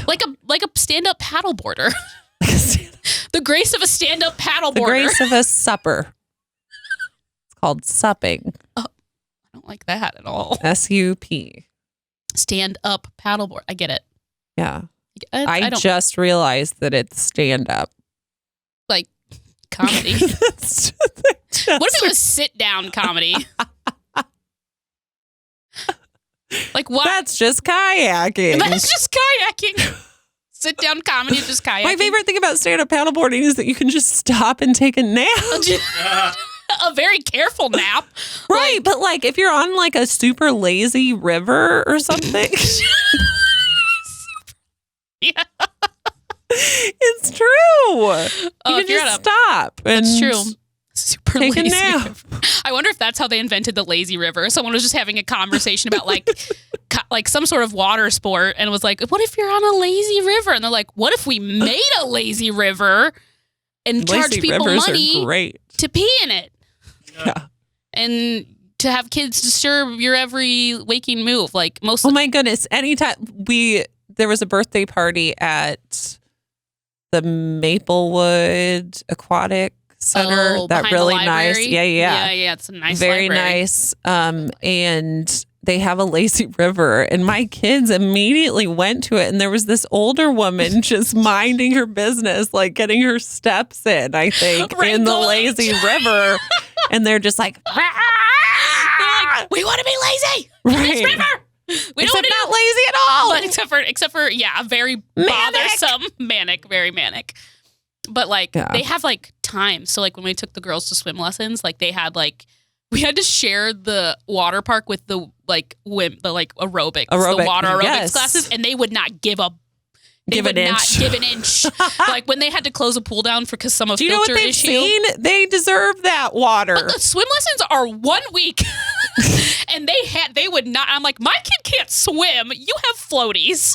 like a stand-up paddleboarder. The grace of a stand-up paddleboarder. The grace of a supper. Called supping. Oh, I don't like that at all. SUP. Stand up paddleboard. I get it. Yeah. I just realized that it's stand up. Like comedy. What if it was sit down comedy? Like what? That's just kayaking. That's just kayaking. Sit down comedy, just kayaking. My favorite thing about stand up paddleboarding is that you can just stop and take a nap. A very careful nap. Right, but like if you're on like a super lazy river or something. Yeah. It's true. You can just stop. That's true. Super take lazy a nap. River. I wonder if that's how they invented the lazy river. Someone was just having a conversation about like some sort of water sport and was like, what if you're on a lazy river? And they're like, what if we made a lazy river and charge people money to pee in it? Yeah. And to have kids disturb your every waking move. Like most. Oh my goodness. Anytime there was a birthday party at the Maplewood Aquatic Center. That really nice. Yeah. It's a nice very library. Nice. And they have a lazy river, and my kids immediately went to it, and there was this older woman just minding her business, like getting her steps in, I think, in the lazy river. And they're just like, they're like, we want to be lazy in this river. We don't not lazy at all. But except for a very bothersome, very manic. But like they have like time. So like when we took the girls to swim lessons, like they had like we had to share the water park with the aerobics, the water aerobics classes, and they would not give an inch. Like when they had to close a pool down because some of filter issue. Do you know what they've seen? They deserve that water. But the swim lessons are 1 week, and they would not. I'm like, my kid can't swim. You have floaties.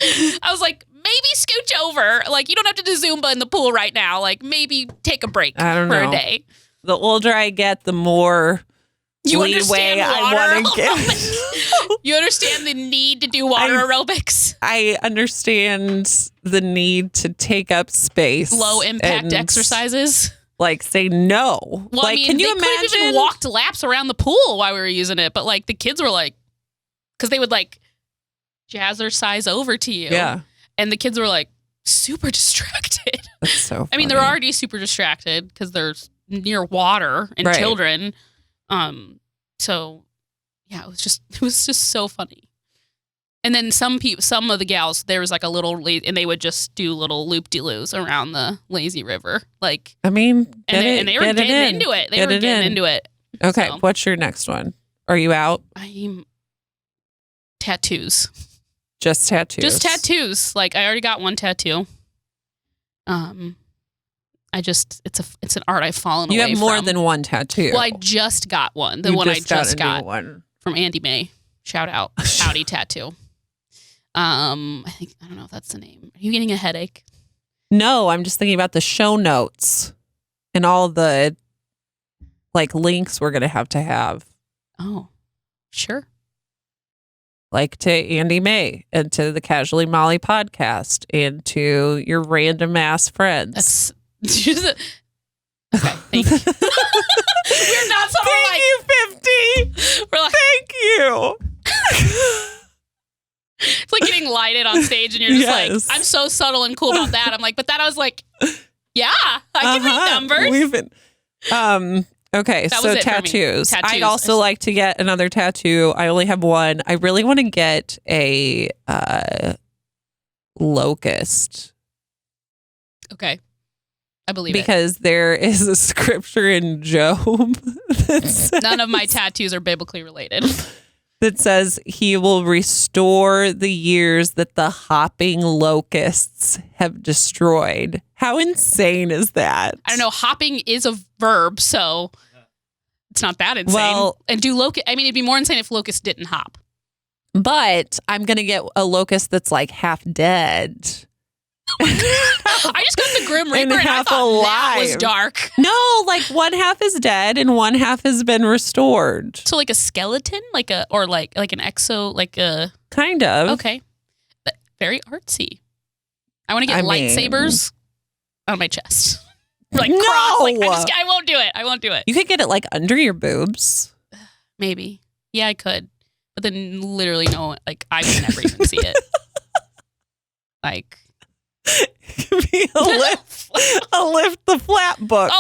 I was like, maybe scooch over. Like you don't have to do Zumba in the pool right now. Like maybe take a break for a day. The older I get, the more leeway I want to give. You understand the need to do water aerobics? I understand the need to take up space. Low impact exercises. Like say no. Well, like, can you imagine? They could have even walked laps around the pool while we were using it, but like the kids were like, because they would like jazzercise over to you. Yeah. And the kids were like, super distracted. That's so funny. I mean, they're already super distracted because they're near water and children. So yeah, it was just so funny. And then some of the gals, there was like a little, and they would just do little loop-de-loos around the lazy river. Like, I mean, and they were getting into it. They were getting into it. Okay, so. What's your next one? Are you out? I'm tattoos. Just tattoos. Just tattoos. Like, I already got one tattoo. It's an art I've fallen away from. You have more than one tattoo. Well, I just got one. The one I just got from Andy May. Shout out. Howdy tattoo. I don't know if that's the name. Are you getting a headache? No, I'm just thinking about the show notes and all the like links we're going to have. Oh, sure. Like to Andy May and to the Casually Molly podcast and to your random ass friends. That's okay. Thank you. We're not so Thank you, 50. We're like, thank you. It's like getting lighted on stage and you're just like, I'm so subtle and cool about that. I'm like, but then I was like, yeah, I can read numbers. We've been, okay, so tattoos. I'd also like to get another tattoo. I only have one. I really want to get a locust. Okay. I believe because there is a scripture in Job that says, none of my tattoos are biblically related. That says he will restore the years that the hopping locusts have destroyed. How insane is that? I don't know. Hopping is a verb, so it's not that insane. Well, and it'd be more insane if locusts didn't hop. But I'm going to get a locust that's like half dead. I just got the Grim Reaper and I thought alive. That was dark. No, like one half is dead and one half has been restored. So like a skeleton, like an exo, like a kind of. Okay, very artsy. I want to get lightsabers on my chest, like no, cross. Like, I won't do it. I won't do it. You could get it like under your boobs. Maybe. Yeah, I could, but then literally no, like I would never even see it. Like. Be a lift the flap book.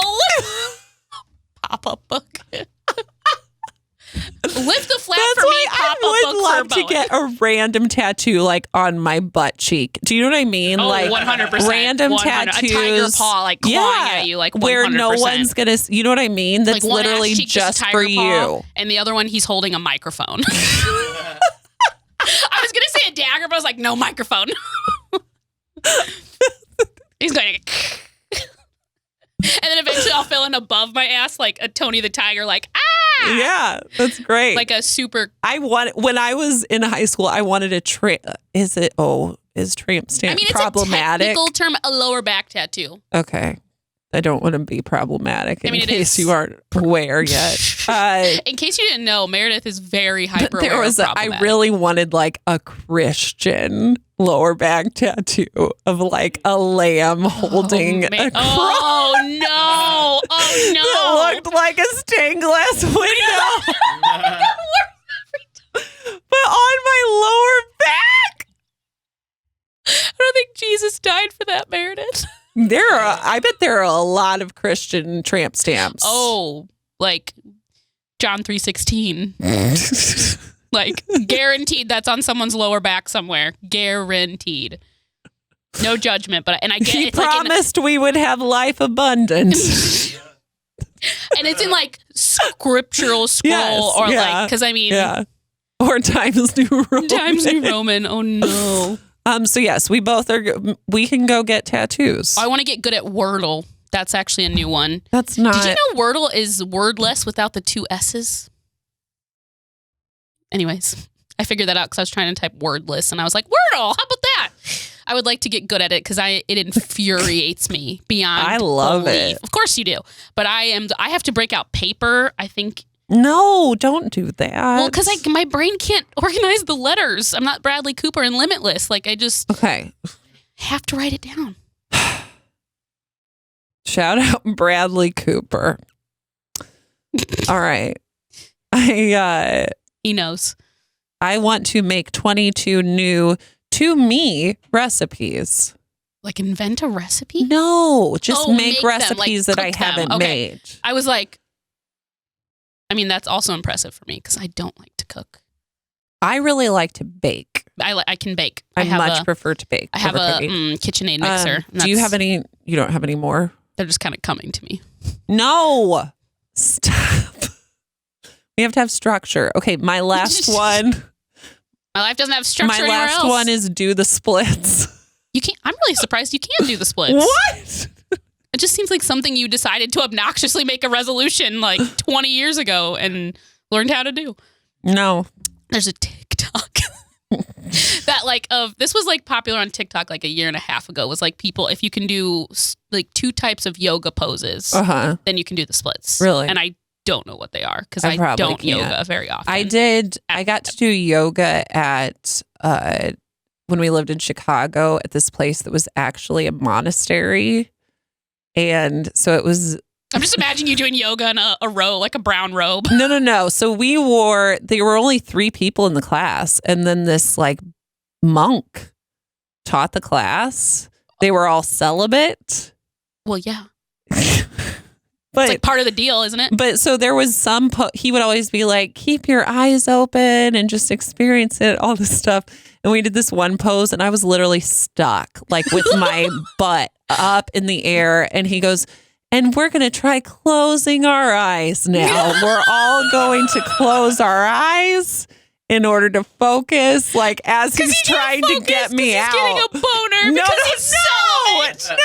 Pop-up book. Lift the flap That's for me, pop-up book. I would love to get a random tattoo like on my butt cheek. Do you know what I mean? Oh, like 100%. Random 100%. tattoos. A tiger paw like clawing at you like 100%. Where no one's going to, you know what I mean? That's like literally just for you. And the other one, he's holding a microphone. I was going to say a dagger, but I was like, no microphone. He's going and then eventually I'll fill in above my ass like a Tony the Tiger, like, ah! Yeah, that's great. Like a super... when I was in high school, I wanted a is tramp stamp problematic? It's a technical term, a lower back tattoo. Okay. I don't want to be problematic in case you aren't aware yet. In case you didn't know, Meredith is very hyper aware of problematic. I really wanted like a Christian lower back tattoo of like a lamb holding a cross. Oh no! Oh no! It looked like a stained glass window. But on my lower back. I don't think Jesus died for that, Meredith. I bet there are a lot of Christian tramp stamps. Oh, like John 3:16. Like guaranteed that's on someone's lower back somewhere. Guaranteed. No judgment, but I get He promised we would have life abundant. And it's in like scriptural scroll like because I mean or Times New Roman. Times New Roman. Oh no. So yes, we can go get tattoos. I want to get good at Wordle. That's actually a new one. That's not. Did you know Wordle is wordless without the 2 S's? Anyways, I figured that out because I was trying to type wordless and I was like, Wordle, how about that? I would like to get good at it because it infuriates me beyond I love belief. it. Of course you do. But I have to break out paper, I think. No, don't do that. Well, because my brain can't organize the letters. I'm not Bradley Cooper in Limitless. Like I just have to write it down. Shout out Bradley Cooper. All right. He knows. I want to make 22 new to me recipes. Like invent a recipe? No, just make them, recipes that I cook them. haven't made. I was like, I mean, that's also impressive for me because I don't like to cook. I really like to bake. I can bake. I much prefer to bake. I have a KitchenAid mixer. Do you have any? You don't have any more? They're just kind of coming to me. No. Stop. We have to have structure. Okay, my last one. My life doesn't have structure My last else. one is do the splits. You can't. I'm really surprised you can't do the splits. What? It just seems like something you decided to obnoxiously make a resolution like 20 years ago and learned how to do. No. There's a TikTok that this was like popular on TikTok like a year and a half ago. Was like people, if you can do like 2 types of yoga poses, then you can do the splits. Really? And I don't know what they are because I don't yoga very often. I got to do yoga at when we lived in Chicago at this place that was actually a monastery. And so it was... I'm just imagining you doing yoga in a robe, like a brown robe. No. So there were only 3 people in the class. And then this like monk taught the class. They were all celibate. Well, yeah. But, it's like part of the deal, isn't it? But so there was he would always be like, keep your eyes open and just experience it, all this stuff. And we did this one pose and I was literally stuck like with my butt up in the air. And he goes, and we're going to try closing our eyes now. We're all going to close our eyes in order to focus, like as he's trying to get me out. He's getting a boner because he's celibate.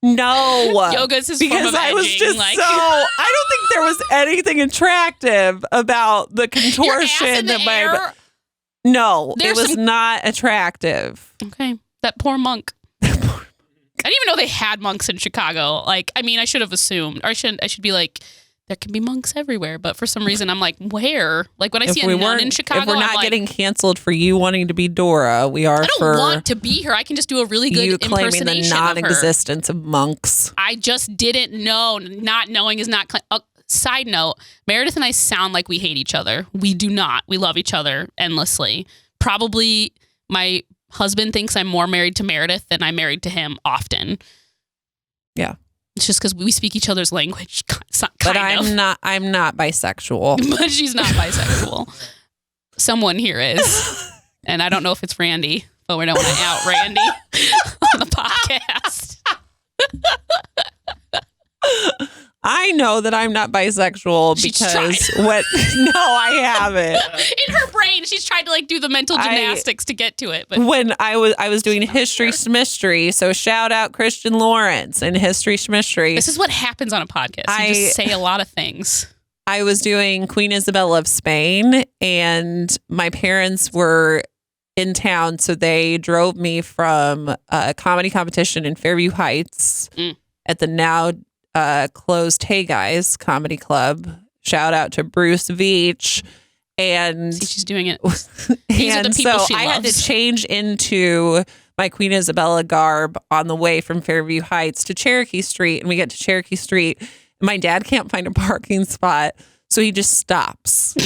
No. Yoga's his form of edging. I was just I don't think there was anything attractive about the contortion that my... No, it was not attractive. Okay. That poor monk. I didn't even know they had monks in Chicago. Like, I mean, I should have assumed, or I should be like, there can be monks everywhere. But for some reason, I'm like, where? Like when I see a nun in Chicago, if we're not getting canceled for you wanting to be Dora, we are. I don't want to be her. I can just do a really good impersonation claiming the non-existence of monks. I just didn't know. Not knowing is not. Side note: Meredith and I sound like we hate each other. We do not. We love each other endlessly. Probably my husband thinks I'm more married to Meredith than I'm married to him often. Yeah. It's just because we speak each other's language. But I'm not bisexual. But she's not bisexual. Someone here is. And I don't know if it's Randy, but we don't want to out Randy on the podcast. I know that I'm not bisexual because what? No, I haven't. In her brain, she's tried to like do the mental gymnastics to get to it. But when I was doing History Schmistry, so shout out Christian Lawrence and History Schmistry. This is what happens on a podcast. You just say a lot of things. I was doing Queen Isabella of Spain, and my parents were in town, so they drove me from a comedy competition in Fairview Heights at the now closed Hey Guys Comedy Club. Shout out to Bruce Veach. And see, she's doing it. These are the people she loves. Had to change into my Queen Isabella garb on the way from Fairview Heights to Cherokee Street. And we get to Cherokee Street. And my dad can't find a parking spot. So he just stops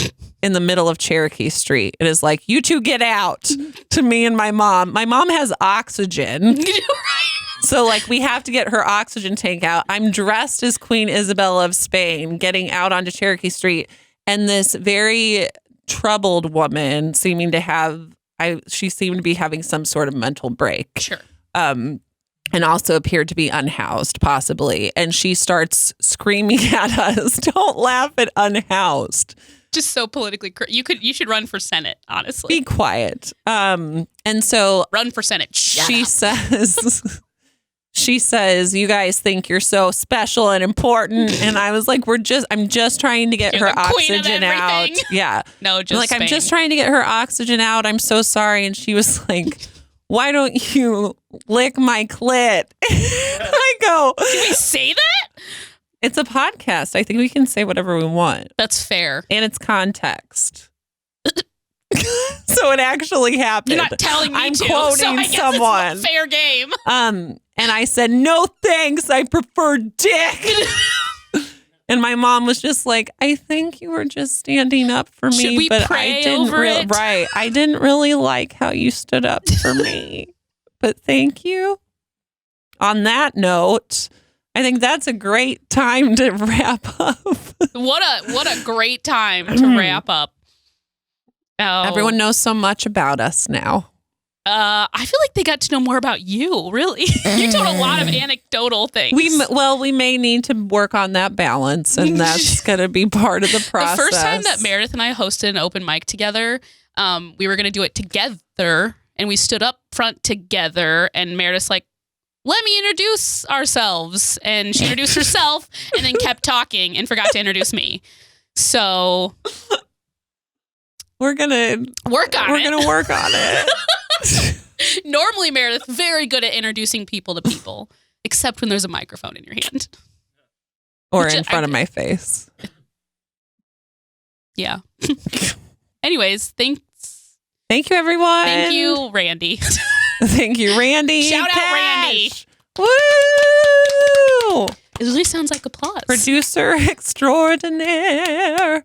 in the middle of Cherokee Street and is like, you two get out, to me and my mom. My mom has oxygen. So, like, we have to get her oxygen tank out. I'm dressed as Queen Isabella of Spain, getting out onto Cherokee Street. And this very troubled woman seeming to have, she seemed to be having some sort of mental break. Sure. And also appeared to be unhoused, possibly. And she starts screaming at us, don't laugh at unhoused. Just so politically correct. You should run for Senate, honestly. Be quiet. And so run for Senate. She says, you guys think you're so special and important. And I was like, I'm just trying to get her oxygen out. Yeah. No, just I'm just trying to get her oxygen out. I'm so sorry. And she was like, why don't you lick my clit? I go, can we say that? It's a podcast. I think we can say whatever we want. That's fair. And it's context. So it actually happened. You're not telling me I'm to, quoting so I guess someone. It's a fair game. And I said, no thanks, I prefer dick. And my mom was just like, I think you were just standing up for me. Should we but pray I didn't over it? Right. I didn't really like how you stood up for me. but thank you. On that note, I think that's a great time to wrap up. What a great time to wrap up. Oh. Everyone knows so much about us now. I feel like they got to know more about you, really. You told a lot of anecdotal things. We may need to work on that balance, and that's going to be part of the process. The first time that Meredith and I hosted an open mic together, we were going to do it together, and we stood up front together, and Meredith's like, let me introduce ourselves. And she introduced herself and then kept talking and forgot to introduce me. So we're going to work on it. Normally, Meredith, very good at introducing people to people, except when there's a microphone in your hand. Or in front of my face. Yeah. Anyways, thanks. Thank you, everyone. Thank you, Randy. Thank you, Randy. Shout out, Randy. Woo! It really sounds like applause. Producer extraordinaire.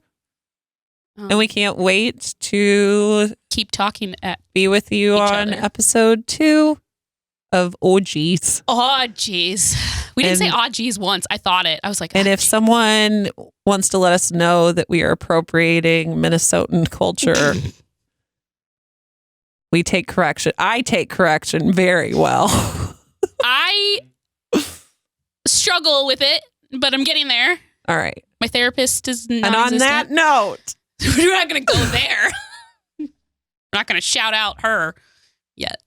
And we can't wait to keep talking at be with you on episode 2 of Oh Geez. Oh geez. We didn't say oh geez once. I thought it. I was like, and if someone wants to let us know that we are appropriating Minnesotan culture, we take correction. I take correction very well. I struggle with it, but I'm getting there. All right. My therapist is non-existent. And on that note, we're not going to go there. We're not going to shout out her yet.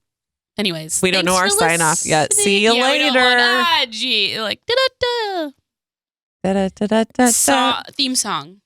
Anyways, we don't know our sign off yet. See you later. Gee, like da da da. Da da da da da. Theme song.